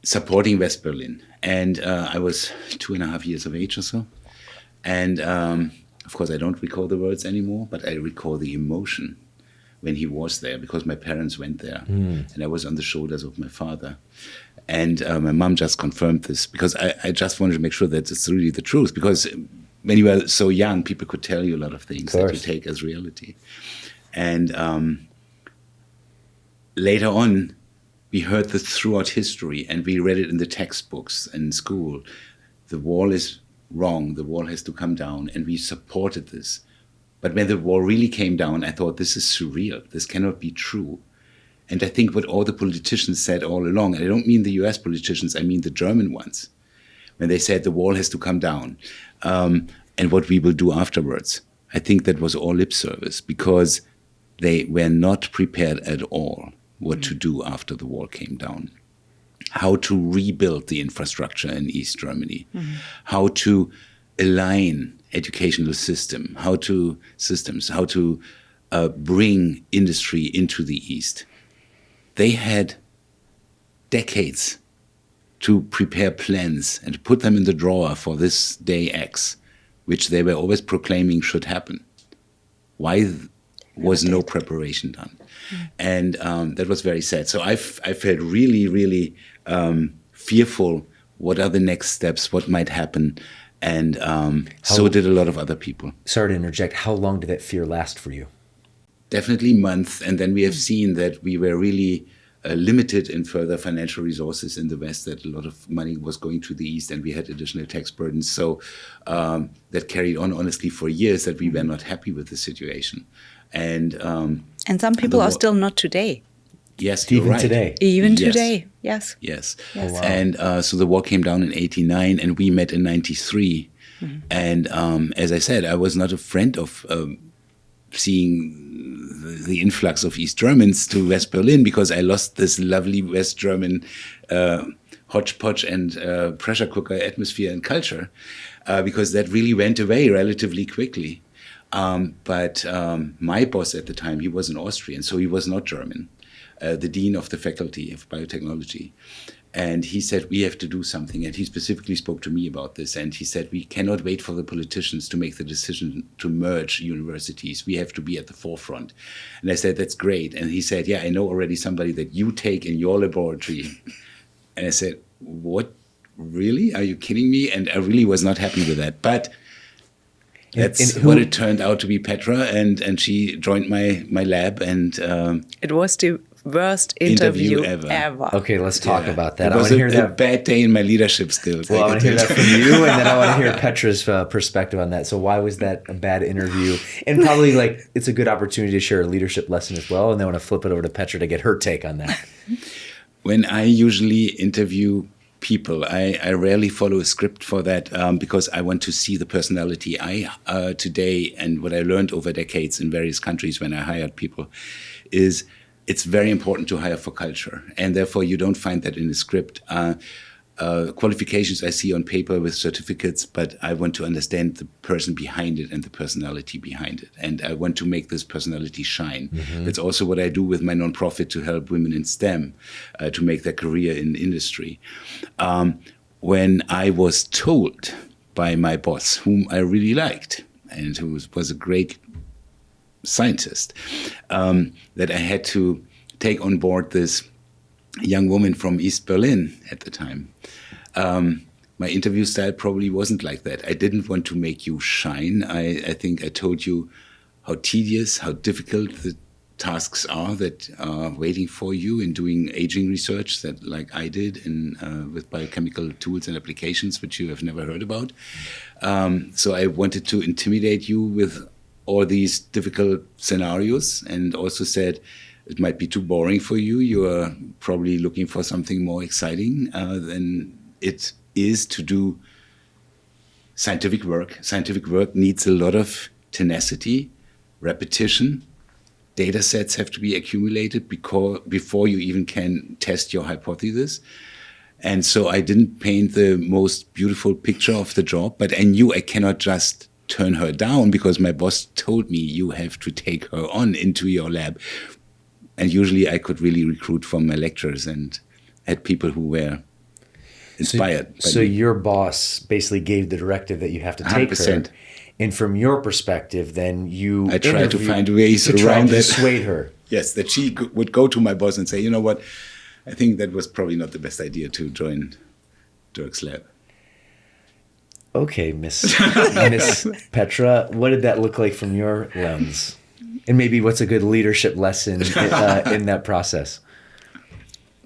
Speaker 2: supporting West Berlin. And I was 2.5 years of age or so. And of course, I don't recall the words anymore, but I recall the emotion when he was there, because my parents went there, and I was on the shoulders of my father. And my mom just confirmed this, because I just wanted to make sure that it's really the truth, because when you were so young, people could tell you a lot of things that you take as reality. And later on, we heard this throughout history, and we read it in the textbooks in school. The wall is wrong, the wall has to come down, and we supported this. But when the wall really came down, I thought, this is surreal, this cannot be true. And I think what all the politicians said all along, and I don't mean the US politicians, I mean the German ones, when they said the wall has to come down, and what we will do afterwards, I think that was all lip service, because they were not prepared at all what to do after the wall came down. How to rebuild the infrastructure in East Germany, how to align educational system, how to bring industry into the East. They had decades to prepare plans and to put them in the drawer for this day X, which they were always proclaiming should happen. Why was no preparation done? And that was very sad. So I felt really, really fearful. What are the next steps? What might happen? And so did a lot of other people.
Speaker 4: Sorry to interject. How long did that fear last for you?
Speaker 2: Definitely months. And then we have seen that we were really limited in further financial resources in the West, that a lot of money was going to the East, and we had additional tax burdens. So that carried on, honestly, for years, that we were not happy with the situation. And
Speaker 1: some people are still not today.
Speaker 2: Yes,
Speaker 4: even
Speaker 2: right.
Speaker 4: today.
Speaker 1: Even today, yes.
Speaker 2: Yes.
Speaker 1: Yes.
Speaker 2: Oh, wow. And so the war came down in 89, and we met in 93. And as I said, I was not a friend of seeing the influx of East Germans to West Berlin, because I lost this lovely West German hodgepodge and pressure cooker atmosphere and culture, because that really went away relatively quickly. But my boss at the time, he was an Austrian, so he was not German, the dean of the faculty of biotechnology. And he said, we have to do something. And he specifically spoke to me about this. And he said, we cannot wait for the politicians to make the decision to merge universities. We have to be at the forefront. And I said, that's great. And he said, yeah, I know already somebody that you take in your laboratory. And I said, what, really? Are you kidding me? And I really was not happy with that. But that's what it turned out to be, Petra. And she joined my lab. And
Speaker 1: it was the worst interview ever.
Speaker 4: Okay, let's talk about that.
Speaker 2: It was a bad day in my leadership skills.
Speaker 4: Well, I want to hear that from you, and then I want to hear Petra's perspective on that. So why was that a bad interview? And probably it's a good opportunity to share a leadership lesson as well. And then I want to flip it over to Petra to get her take on that.
Speaker 2: When I usually interview people, I rarely follow a script for that, because I want to see the personality. Today, and what I learned over decades in various countries when I hired people, is it's very important to hire for culture, and therefore you don't find that in the script. Qualifications I see on paper with certificates, but I want to understand the person behind it and the personality behind it, and I want to make this personality shine. That's also what I do with my nonprofit to help women in STEM to make their career in industry. When I was told by my boss, whom I really liked, and who was a great scientist, that I had to take on board this young woman from East Berlin at the time. My interview style probably wasn't like that. I didn't want to make you shine. I think I told you how tedious, how difficult the tasks are that are waiting for you in doing aging research, that like I did with biochemical tools and applications, which you have never heard about. So I wanted to intimidate you with all these difficult scenarios, and also said it might be too boring for you. You are probably looking for something more exciting than it is to do scientific work. Scientific work needs a lot of tenacity, repetition. Data sets have to be accumulated before you even can test your hypothesis. And so I didn't paint the most beautiful picture of the job, but I knew I cannot just turn her down because my boss told me you have to take her on into your lab. And usually I could really recruit from my lectures and had people who were inspired.
Speaker 4: So your boss basically gave the directive that you have to take
Speaker 2: 100%.
Speaker 4: her. And from your perspective, then
Speaker 2: I tried to find ways
Speaker 4: to try
Speaker 2: around
Speaker 4: to
Speaker 2: it.
Speaker 4: dissuade her.
Speaker 2: Yes, that she would go to my boss and say, you know what, I think that was probably not the best idea to join Dirk's lab.
Speaker 4: Okay, Miss Petra, what did that look like from your lens? And maybe what's a good leadership lesson in that process?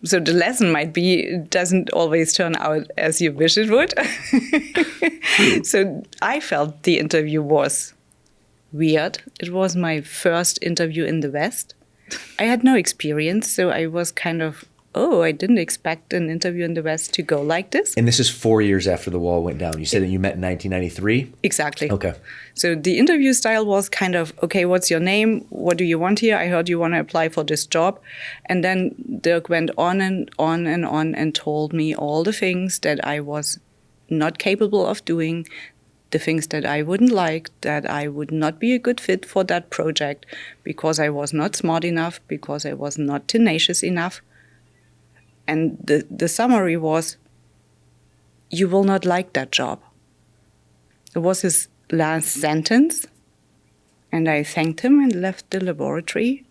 Speaker 1: So the lesson might be it doesn't always turn out as you wish it would. So I felt the interview was weird. It was my first interview in the West. I had no experience, so I was kind of, I didn't expect an interview in the West to go like this.
Speaker 4: And this is 4 years after the wall went down. You said that you met in 1993?
Speaker 1: Exactly.
Speaker 4: Okay.
Speaker 1: So the interview style was kind of, okay, what's your name? What do you want here? I heard you want to apply for this job. And then Dirk went on and on and on and told me all the things that I was not capable of doing, the things that I wouldn't like, that I would not be a good fit for that project because I was not smart enough, because I was not tenacious enough. And the summary was, you will not like that job. It was his last sentence. And I thanked him and left the laboratory.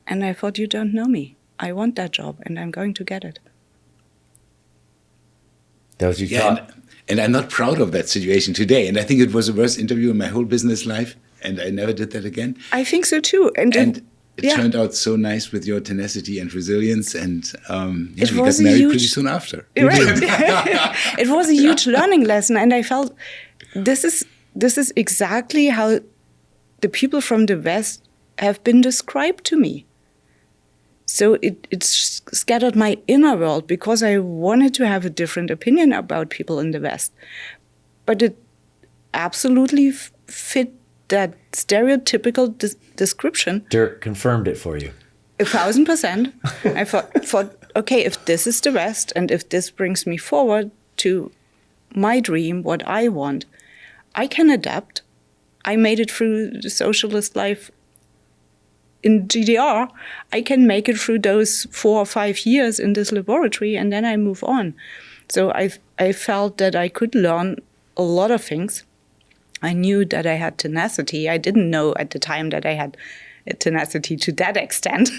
Speaker 1: And I thought, you don't know me. I want that job and I'm going to get it.
Speaker 4: That was your thought.
Speaker 2: And I'm not proud of that situation today. And I think it was the worst interview in my whole business life. And I never did that again.
Speaker 1: I think so too. And
Speaker 2: it turned out so nice with your tenacity and resilience. And we got
Speaker 1: was
Speaker 2: married pretty soon after.
Speaker 1: Right. It was a huge learning lesson. And I felt this is exactly how the people from the West have been described to me. So it scattered my inner world because I wanted to have a different opinion about people in the West. But it absolutely fit that stereotypical description.
Speaker 4: Dirk confirmed it for you.
Speaker 1: 1,000%. I thought, okay, if this is the West and if this brings me forward to my dream, what I want, I can adapt. I made it through the socialist life in GDR. I can make it through those 4 or 5 years in this laboratory and then I move on. So I felt that I could learn a lot of things. I knew that I had tenacity. I didn't know at the time that I had tenacity to that extent,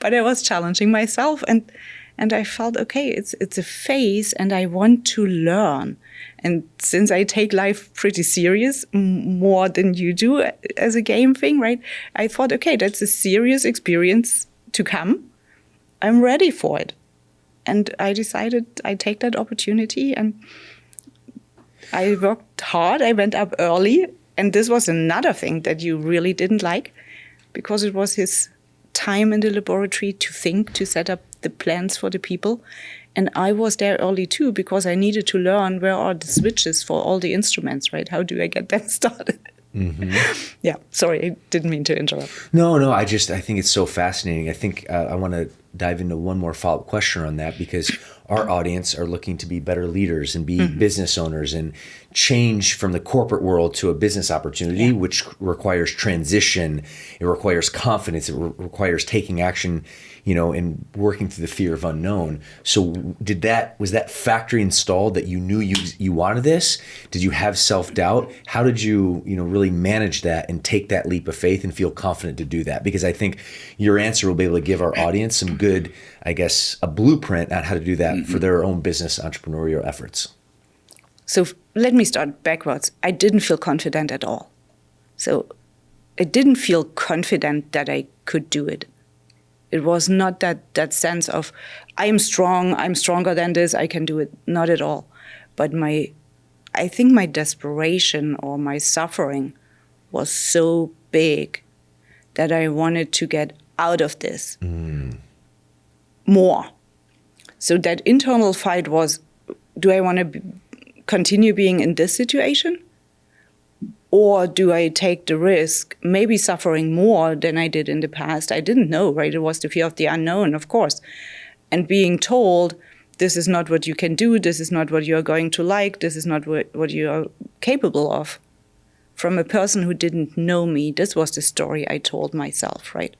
Speaker 1: but I was challenging myself and I felt, okay, it's a phase and I want to learn. And since I take life pretty serious, more than you do as a game thing, right? I thought, okay, that's a serious experience to come. I'm ready for it. And I decided I'd take that opportunity and I worked hard. I went up early. And this was another thing that you really didn't like because it was his time in the laboratory to think, to set up the plans for the people. And I was there early too because I needed to learn where are the switches for all the instruments, right? How do I get them started? Mm-hmm. Yeah, sorry, I didn't mean to interrupt.
Speaker 4: No, I think it's so fascinating. I think I want to dive into one more follow-up question on that because our audience are looking to be better leaders and be business owners and change from the corporate world to a business opportunity, which requires transition. It requires confidence. It requires taking action, and working through the fear of unknown. So was that factory installed that you knew you wanted this? Did you have self-doubt? How did you, really manage that and take that leap of faith and feel confident to do that? Because I think your answer will be able to give our audience some good, a blueprint on how to do that for their own business entrepreneurial efforts.
Speaker 1: So let me start backwards. I didn't feel confident at all. So I didn't feel confident that I could do it. It was not that sense of, I'm strong, I'm stronger than this, I can do it. Not at all. But I think my desperation or my suffering was so big that I wanted to get out of this more. So that internal fight was do I want to continue being in this situation? Or do I take the risk, maybe suffering more than I did in the past? I didn't know, right? It was the fear of the unknown, of course. And being told, this is not what you can do, this is not what you are going to like, this is not what you are capable of. From a person who didn't know me, this was the story I told myself, right?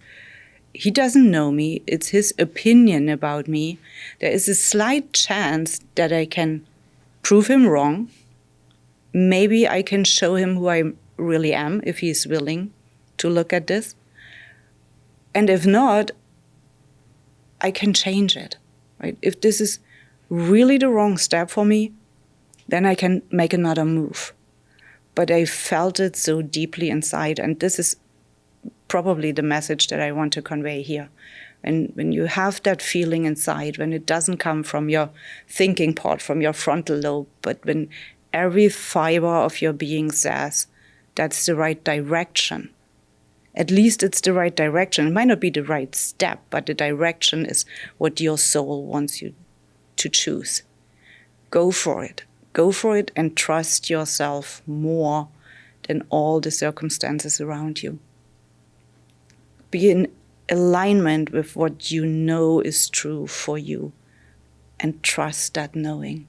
Speaker 1: He doesn't know me, it's his opinion about me. There is a slight chance that I can prove him wrong. Maybe I can show him who I really am if he's willing to look at this. And if not, I can change it, right? If this is really the wrong step for me, then I can make another move. But I felt it so deeply inside, and this is probably the message that I want to convey here. And when you have that feeling inside, when it doesn't come from your thinking part, from your frontal lobe, but when every fiber of your being says that's the right direction. At least it's the right direction. It might not be the right step, but the direction is what your soul wants you to choose. Go for it. Go for it and trust yourself more than all the circumstances around you. Be in alignment with what you know is true for you and trust that knowing.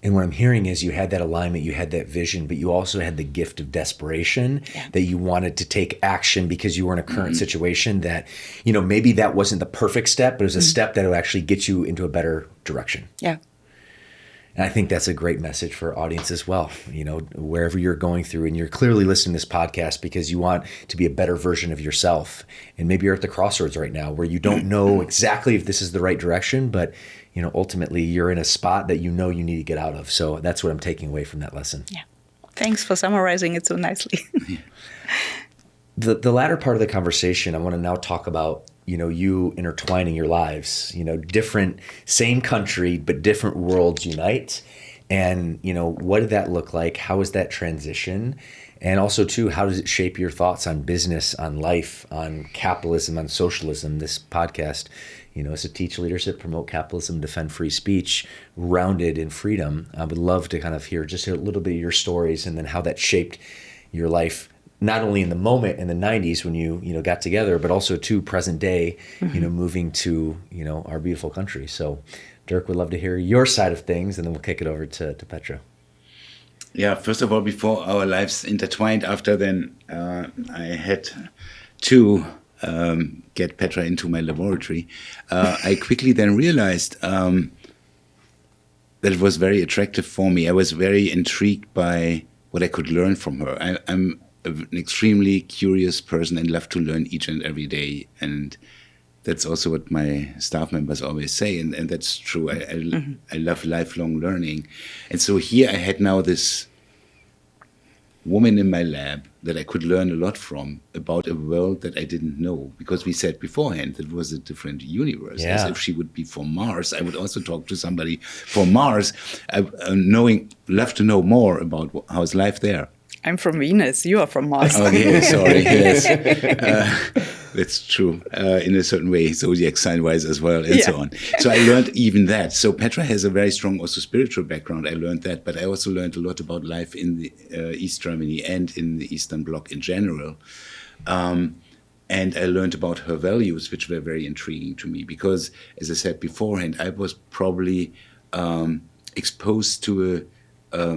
Speaker 4: And what I'm hearing is you had that alignment, you had that vision, but you also had the gift of desperation, that you wanted to take action because you were in a current situation that, maybe that wasn't the perfect step, but it was a step that would actually get you into a better direction.
Speaker 1: Yeah.
Speaker 4: And I think that's a great message for our audience as well, wherever you're going through, and you're clearly listening to this podcast because you want to be a better version of yourself. And maybe you're at the crossroads right now where you don't know exactly if this is the right direction, but ultimately you're in a spot that you need to get out of. So that's what I'm taking away from that lesson.
Speaker 1: Yeah. Thanks for summarizing it so nicely.
Speaker 4: The latter part of the conversation, I want to now talk about, you intertwining your lives, different, same country, but different worlds unite. And, what did that look like? How was that transition? And also, too, how does it shape your thoughts on business, on life, on capitalism, on socialism? This podcast, is to teach leadership, promote capitalism, defend free speech, rounded in freedom. I would love to kind of hear just a little bit of your stories and then how that shaped your life, not only in the moment in the 90s when you got together, but also to present day, moving to, our beautiful country. So Dirk, would love to hear your side of things, and then we'll kick it over to Petra.
Speaker 2: Yeah, first of all, before our lives intertwined, after then I had to get Petra into my laboratory. I quickly then realized that it was very attractive for me. I was very intrigued by what I could learn from her. I'm an extremely curious person and love to learn each and every day. And that's also what my staff members always say. And that's true. I love lifelong learning. And so here I had now this woman in my lab that I could learn a lot from about a world that I didn't know, because we said beforehand that it was a different universe.
Speaker 4: Yeah.
Speaker 2: As if she would be from Mars, I would also talk to somebody from Mars, love to know more about how's life there.
Speaker 1: I'm from Venus. You are from Mars.
Speaker 2: Okay, sorry. Yes, that's true in a certain way, zodiac sign-wise as well, and so on. So I learned even that. So Petra has a very strong also spiritual background. I learned that, but I also learned a lot about life in the East Germany and in the Eastern Bloc in general. And I learned about her values, which were very intriguing to me, because, as I said beforehand, I was probably exposed to a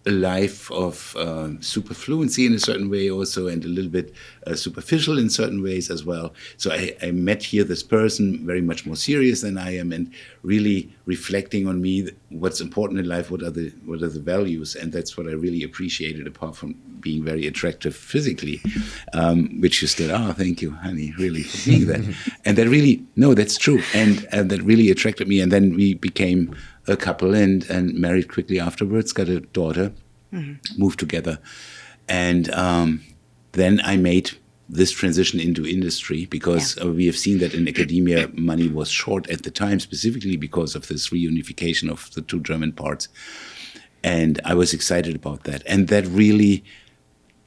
Speaker 2: life of superfluency in a certain way also, and a little bit superficial in certain ways as well. So I met here this person very much more serious than I am, and really reflecting on me, what's important in life, what are the values, and that's what I really appreciated, apart from being very attractive physically, which you still are. Thank you, honey, really, for being that. And that really, no, that's true, and that really attracted me. And then we became a couple and married quickly afterwards, got a daughter, moved together. And then I made this transition into industry, because we have seen that in academia, money was short at the time, specifically because of this reunification of the two German parts. And I was excited about that. And that really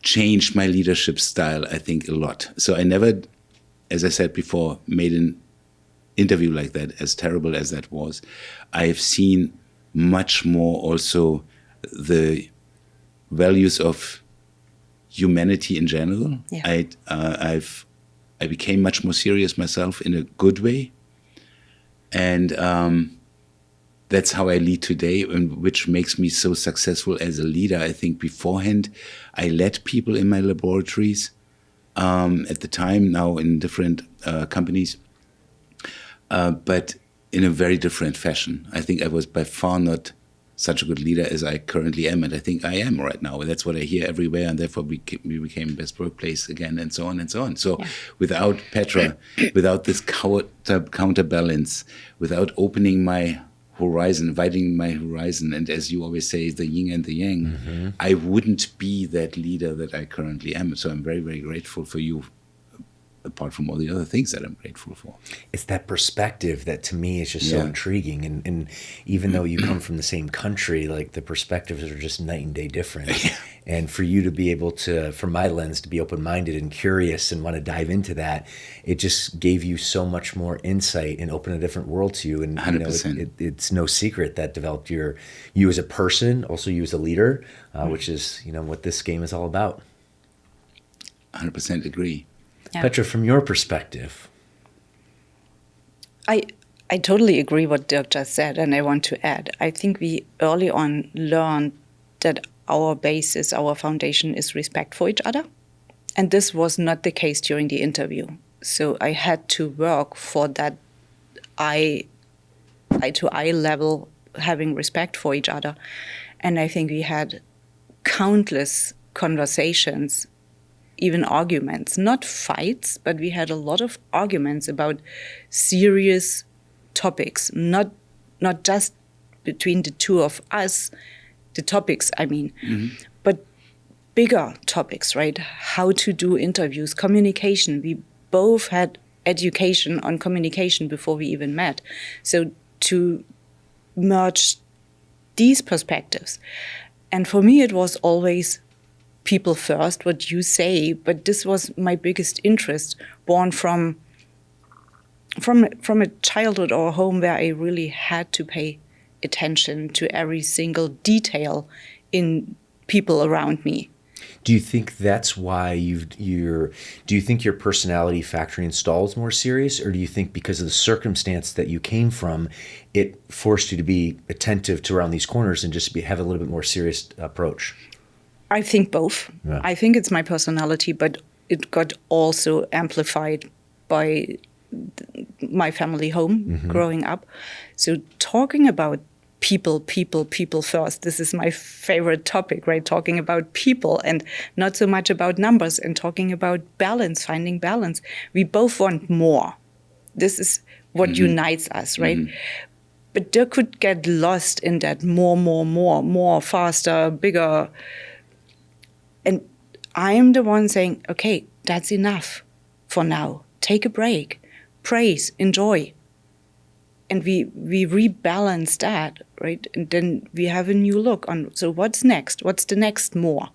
Speaker 2: changed my leadership style, I think, a lot. So I never, as I said before, made an interview like that, as terrible as that was, I have seen much more also the values of humanity in general.
Speaker 1: Yeah.
Speaker 2: I became much more serious myself in a good way, and that's how I lead today, and which makes me so successful as a leader. I think beforehand, I led people in my laboratories at the time, now in different companies, but in a very different fashion. I think I was by far not such a good leader as I currently am, and I think I am right now. And that's what I hear everywhere, and therefore we became best workplace again, and so on and so on. So without Petra, without this counterbalance, without opening my horizon, widening my horizon, and as you always say, the yin and the yang, I wouldn't be that leader that I currently am. So I'm very, very grateful for you, apart from all the other things that I'm grateful for.
Speaker 4: It's that perspective that to me is just so intriguing. And even though you come from the same country, like the perspectives are just night and day different. And for you to be able to, from my lens, to be open-minded and curious and want to dive into that, it just gave you so much more insight and opened a different world to you. And
Speaker 2: 100%.
Speaker 4: It's no secret that developed you as a person, also you as a leader, which is what this game is all about.
Speaker 2: 100% agree.
Speaker 1: Yeah.
Speaker 4: Petra, from your perspective.
Speaker 1: I totally agree what Dirk just said, and I want to add. I think we early on learned that our basis, our foundation is respect for each other. And this was not the case during the interview. So I had to work for that eye to eye level, having respect for each other. And I think we had countless conversations, even arguments, not fights, but we had a lot of arguments about serious topics, not just between the two of us, the topics, I mean, but bigger topics, right? How to do interviews, communication. We both had education on communication before we even met. So to merge these perspectives. And for me, it was always people first, what you say, but this was my biggest interest, born from a childhood or a home where I really had to pay attention to every single detail in people around me.
Speaker 4: Do you think that's why do you think your personality factory installs more serious, or do you think because of the circumstance that you came from, it forced you to be attentive to around these corners and just have a little bit more serious approach?
Speaker 1: I think both.
Speaker 4: Yeah.
Speaker 1: I think it's my personality, but it got also amplified by my family home growing up. So talking about people first. This is my favorite topic, right? Talking about people and not so much about numbers, and talking about balance, finding balance. We both want more. This is what unites us, right? But Dirk could get lost in that more, faster, bigger. And I'm the one saying, okay, that's enough for now. Take a break, praise, enjoy. And we rebalance that, right? And then we have a new look on, so what's next? What's the next more?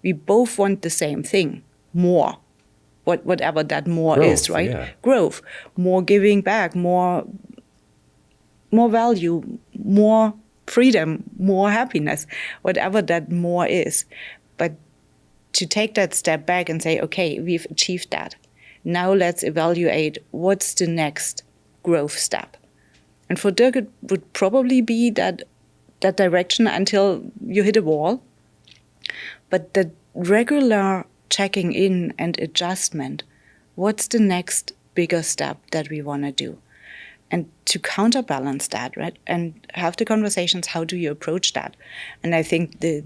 Speaker 1: We both want the same thing, more. Whatever that more
Speaker 4: Growth,
Speaker 1: is, right?
Speaker 4: yeah.
Speaker 1: Growth, more giving back, more value, more freedom, more happiness, whatever that more is. But to take that step back and say, okay, we've achieved that. Now let's evaluate what's the next growth step. And for Dirk, it would probably be that direction until you hit a wall. But the regular checking in and adjustment, what's the next bigger step that we want to do? And to counterbalance that, right? And have the conversations, how do you approach that? And I think the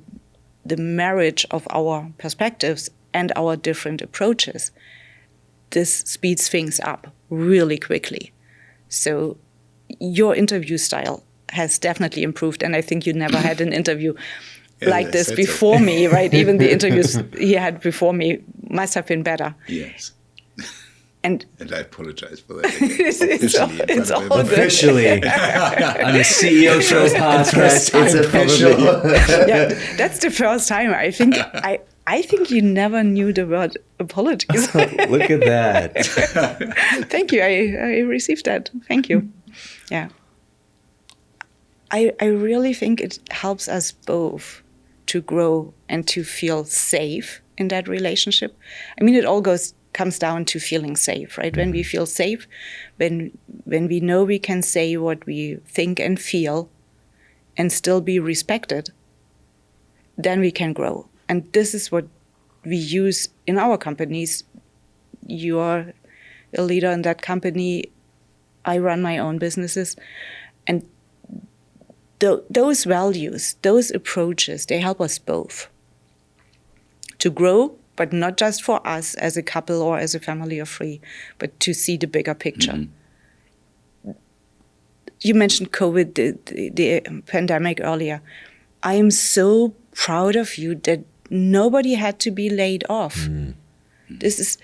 Speaker 1: marriage of our perspectives and our different approaches, this speeds things up really quickly. So your interview style has definitely improved, and I think you never had an interview like this before me, right? Even the interviews he had before me must have been better.
Speaker 2: Yes.
Speaker 1: And
Speaker 2: I apologize for that. Again.
Speaker 1: It's all good.
Speaker 4: Officially, on the CEO Show podcast, it's official.
Speaker 1: Yeah, that's the first time. I think I think you never knew the word apologies.
Speaker 4: Look at that.
Speaker 1: Thank you. I received that. Thank you. Yeah. I really think it helps us both to grow and to feel safe in that relationship. I mean, it all comes down to feeling safe, right? When we feel safe, when we know we can say what we think and feel and still be respected, then we can grow. And this is what we use in our companies. You're a leader in that company. I run my own businesses. And those values, those approaches, they help us both to grow, but not just for us as a couple or as a family of three, but to see the bigger picture. Mm-hmm. You mentioned COVID, the pandemic earlier. I am so proud of you that nobody had to be laid off. Mm-hmm. This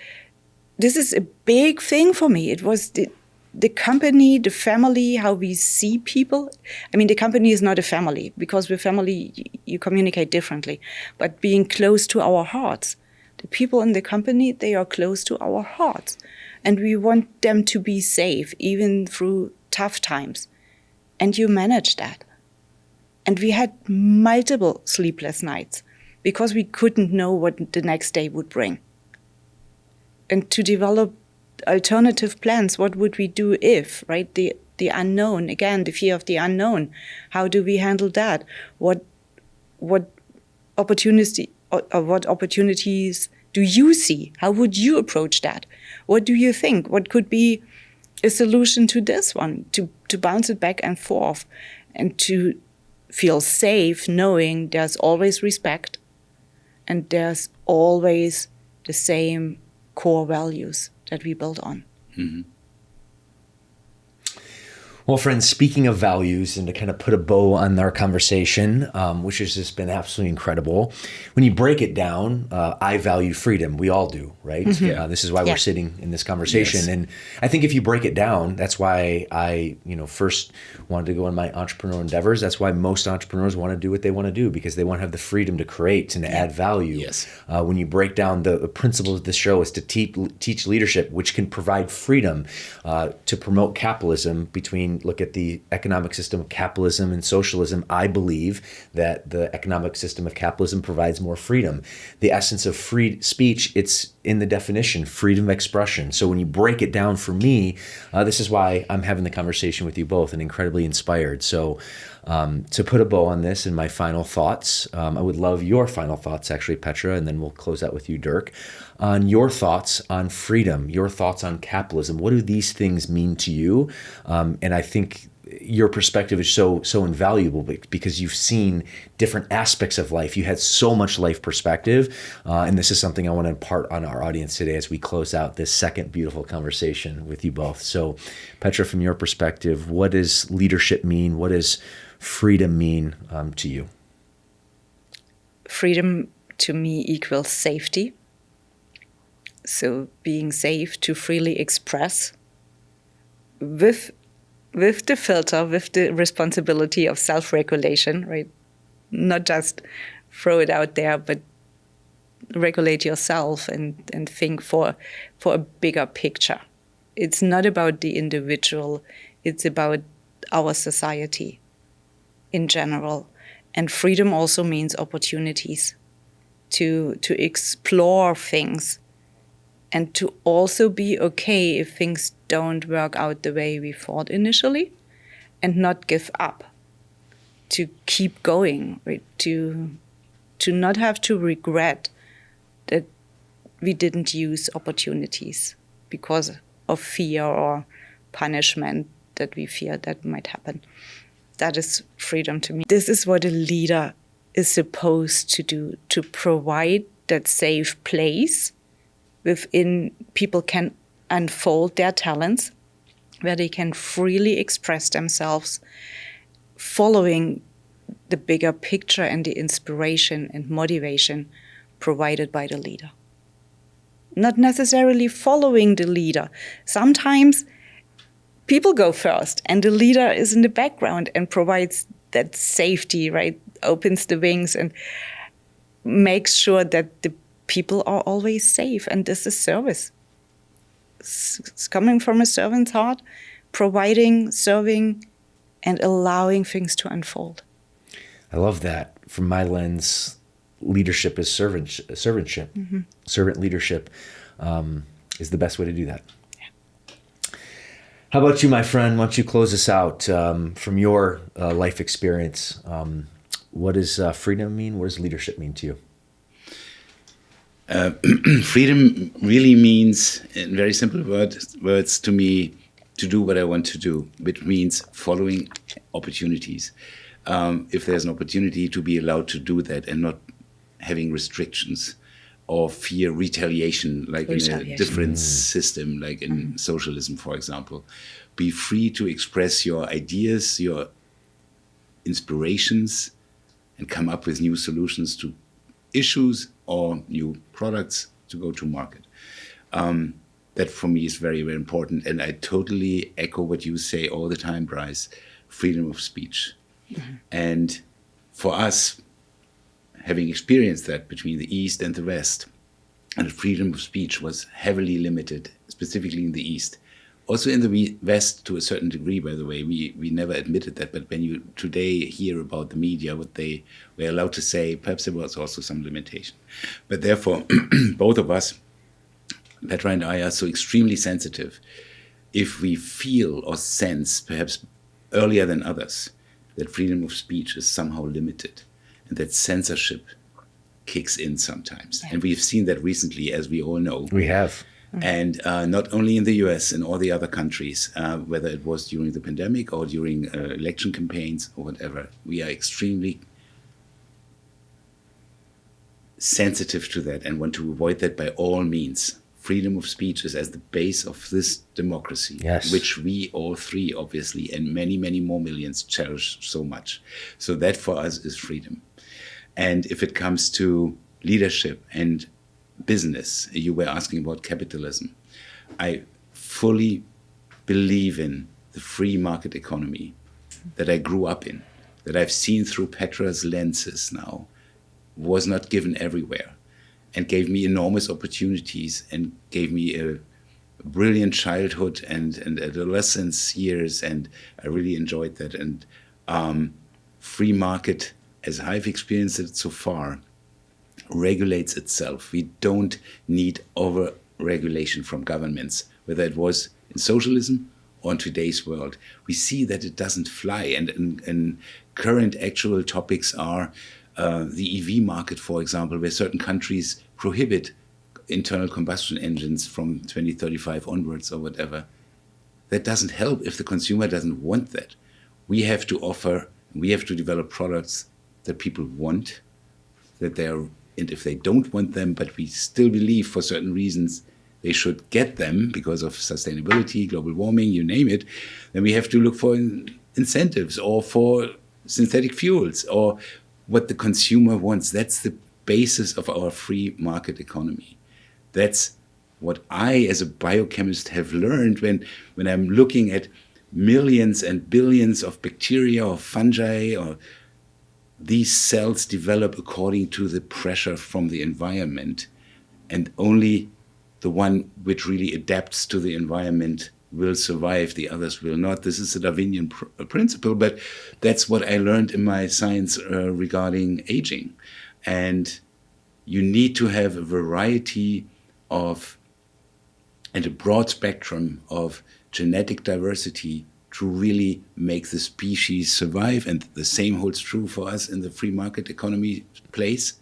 Speaker 1: is a big thing for me. It was the company, the family, how we see people. I mean, the company is not a family, because with family, you communicate differently. But being close to our hearts, the people in the company, they are close to our hearts. And we want them to be safe, even through tough times. And you manage that. And we had multiple sleepless nights because we couldn't know what the next day would bring. And to develop alternative plans, what would we do if, right? The unknown, again, the fear of the unknown. How do we handle that? What opportunities do you see? How would you approach that? What do you think? What could be a solution to this one? To bounce it back and forth and to feel safe knowing there's always respect and there's always the same core values that we build on. Mm-hmm.
Speaker 4: Well, friends, speaking of values, and to kind of put a bow on our conversation, which has just been absolutely incredible, when you break it down, I value freedom. We all do, right? Mm-hmm. This is why we're sitting in this conversation. Yes. And I think if you break it down, that's why I, first wanted to go on my entrepreneurial endeavors. That's why most entrepreneurs want to do what they want to do, because they want to have the freedom to create and to add value. Yes. When you break down the principles of the show is to teach leadership, which can provide freedom to promote capitalism look at the economic system of capitalism and socialism. I believe that the economic system of capitalism provides more freedom. The essence of free speech, it's in the definition, freedom of expression. So when you break it down for me, this is why I'm having the conversation with you both and incredibly inspired. So to put a bow on this and my final thoughts, I would love your final thoughts, actually, Petra, and then we'll close out with you, Dirk, on your thoughts on freedom, your thoughts on capitalism. What do these things mean to you? And I think your perspective is so invaluable because you've seen different aspects of life. You had so much life perspective. And this is something I want to impart on our audience today as we close out this second beautiful conversation with you both. So, Petra, from your perspective, what does leadership mean? What does freedom mean to you?
Speaker 1: Freedom to me equals safety. So being safe to freely express with the filter, with the responsibility of self-regulation, right? Not just throw it out there, but regulate yourself and think for a bigger picture. It's not about the individual, it's about our society in general. And freedom also means opportunities to explore things and to also be okay if things don't work out the way we thought initially and not give up, to keep going, right? To not have to regret that we didn't use opportunities because of fear or punishment that we fear that might happen. That is freedom to me. This is what a leader is supposed to do, to provide that safe place within people can unfold their talents, where they can freely express themselves, following the bigger picture and the inspiration and motivation provided by the leader. Not necessarily following the leader. Sometimes people go first and the leader is in the background and provides that safety, right? Opens the wings and makes sure that the people are always safe. And this is service. It's coming from a servant's heart, providing, serving, and allowing things to unfold.
Speaker 4: I love that. From my lens, leadership is servantship.
Speaker 1: Mm-hmm.
Speaker 4: Servant leadership is the best way to do that. How about you, my friend? Why don't you close us out from your life experience? What does freedom mean? What does leadership mean to you?
Speaker 2: Freedom really means, in very simple words to me, to do what I want to do, which means following opportunities. If there's an opportunity, to be allowed to do that and not having restrictions or fear retaliation, like in a different system, like in socialism, for example. Be free to express your ideas, your inspirations, and come up with new solutions to issues or new products to go to market. That for me is very, very important. And I totally echo what you say all the time, Bryce, freedom of speech. Mm-hmm. And for us, having experienced that between the East and the West, and freedom of speech was heavily limited, specifically in the East. Also in the West, to a certain degree, by the way, we never admitted that. But when you today hear about the media, what they were allowed to say, perhaps there was also some limitation. But therefore, both of us, Petra and I, are so extremely sensitive. If we feel or sense, perhaps earlier than others, that freedom of speech is somehow limited and that censorship kicks in sometimes. Yeah. And we've seen that recently, as we all know.
Speaker 4: We have.
Speaker 2: And not only in the US, in all the other countries, whether it was during the pandemic or during election campaigns or whatever, we are extremely sensitive to that and want to avoid that by all means. Freedom of speech is as the base of this democracy, yes, which we all three, obviously, and many, many more millions cherish so much. So that for us is freedom. And if it comes to leadership and business, you were asking about capitalism. I fully believe in the free market economy that I grew up in, that I've seen through Petra's lenses now, was not given everywhere, and gave me enormous opportunities and gave me a brilliant childhood and adolescence years, and I really enjoyed that. And free market, as I've experienced it so far, regulates itself. We don't need over-regulation from governments, whether it was in socialism or in today's world. We see that it doesn't fly. And current actual topics are the EV market, for example, where certain countries prohibit internal combustion engines from 2035 onwards or whatever. That doesn't help if the consumer doesn't want that. We have to offer, we have to develop products that people want, that they are, and if they don't want them, but we still believe for certain reasons they should get them because of sustainability, global warming, you name it, then we have to look for incentives or for synthetic fuels or what the consumer wants. That's the basis of our free market economy. That's what I, as a biochemist, have learned when I'm looking at millions and billions of bacteria or fungi, or these cells develop according to the pressure from the environment, and only the one which really adapts to the environment will survive, the others will not. This is a Darwinian principle, but that's what I learned in my science regarding aging. And you need to have a variety of, and a broad spectrum of genetic diversity to really make the species survive. And the same holds true for us in the free market economy place.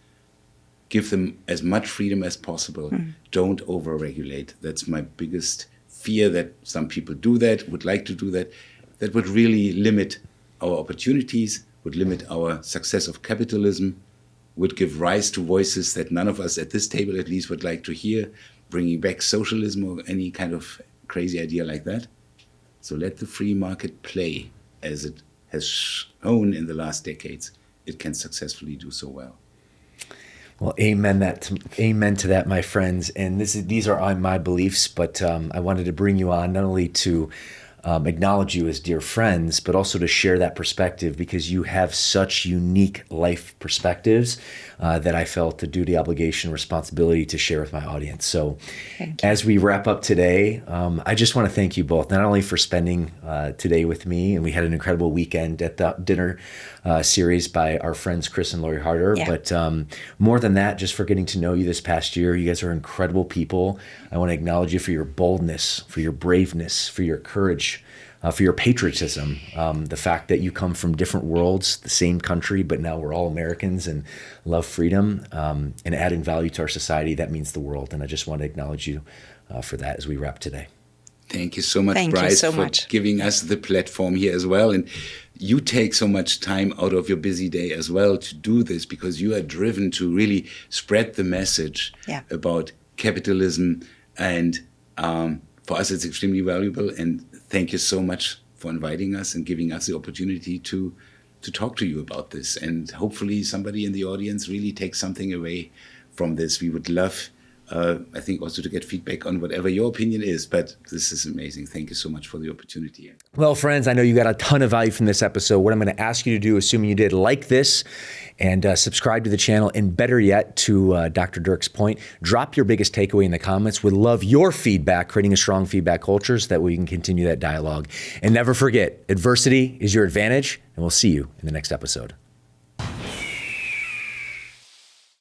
Speaker 2: Give them as much freedom as possible. Don't over-regulate. That's my biggest fear, that some people do that, would like to do that. That would really limit our opportunities, would limit our success of capitalism, would give rise to voices that none of us at this table at least would like to hear, bringing back socialism or any kind of crazy idea like that. So let the free market play as it has shown in the last decades. It can successfully do so well.
Speaker 4: Well, amen to that, my friends. And these are my beliefs, but I wanted to bring you on not only to acknowledge you as dear friends, but also to share that perspective because you have such unique life perspectives that I felt a duty, obligation, responsibility to share with my audience. So as we wrap up today, I just want to thank you both, not only for spending today with me, and we had an incredible weekend at the dinner series by our friends Chris and Lori Harder, but more than that, just for getting to know you this past year. You guys are incredible people. I want to acknowledge you for your boldness, for your braveness, for your courage, for your patriotism, the fact that you come from different worlds, the same country, but now we're all Americans and love freedom and adding value to our society. That means the world. And I just want to acknowledge you for that as we wrap today.
Speaker 2: Thank you so much,
Speaker 1: Thank
Speaker 2: Bryce,
Speaker 1: you so
Speaker 2: for
Speaker 1: much.
Speaker 2: giving us the platform here as well. And you take so much time out of your busy day as well to do this because you are driven to really spread the message about capitalism. And for us, it's extremely valuable. And thank you so much for inviting us and giving us the opportunity to talk to you about this. And hopefully somebody in the audience really takes something away from this. We would love, I think, also to get feedback on whatever your opinion is. But this is amazing. Thank you so much for the opportunity.
Speaker 4: Well, friends, I know you got a ton of value from this episode. What I'm going to ask you to do, assuming you did like this, and subscribe to the channel, and better yet, to Dr. Dirk's point, drop your biggest takeaway in the comments. Would love your feedback, creating a strong feedback culture so that we can continue that dialogue. And never forget, adversity is your advantage, and we'll see you in the next episode.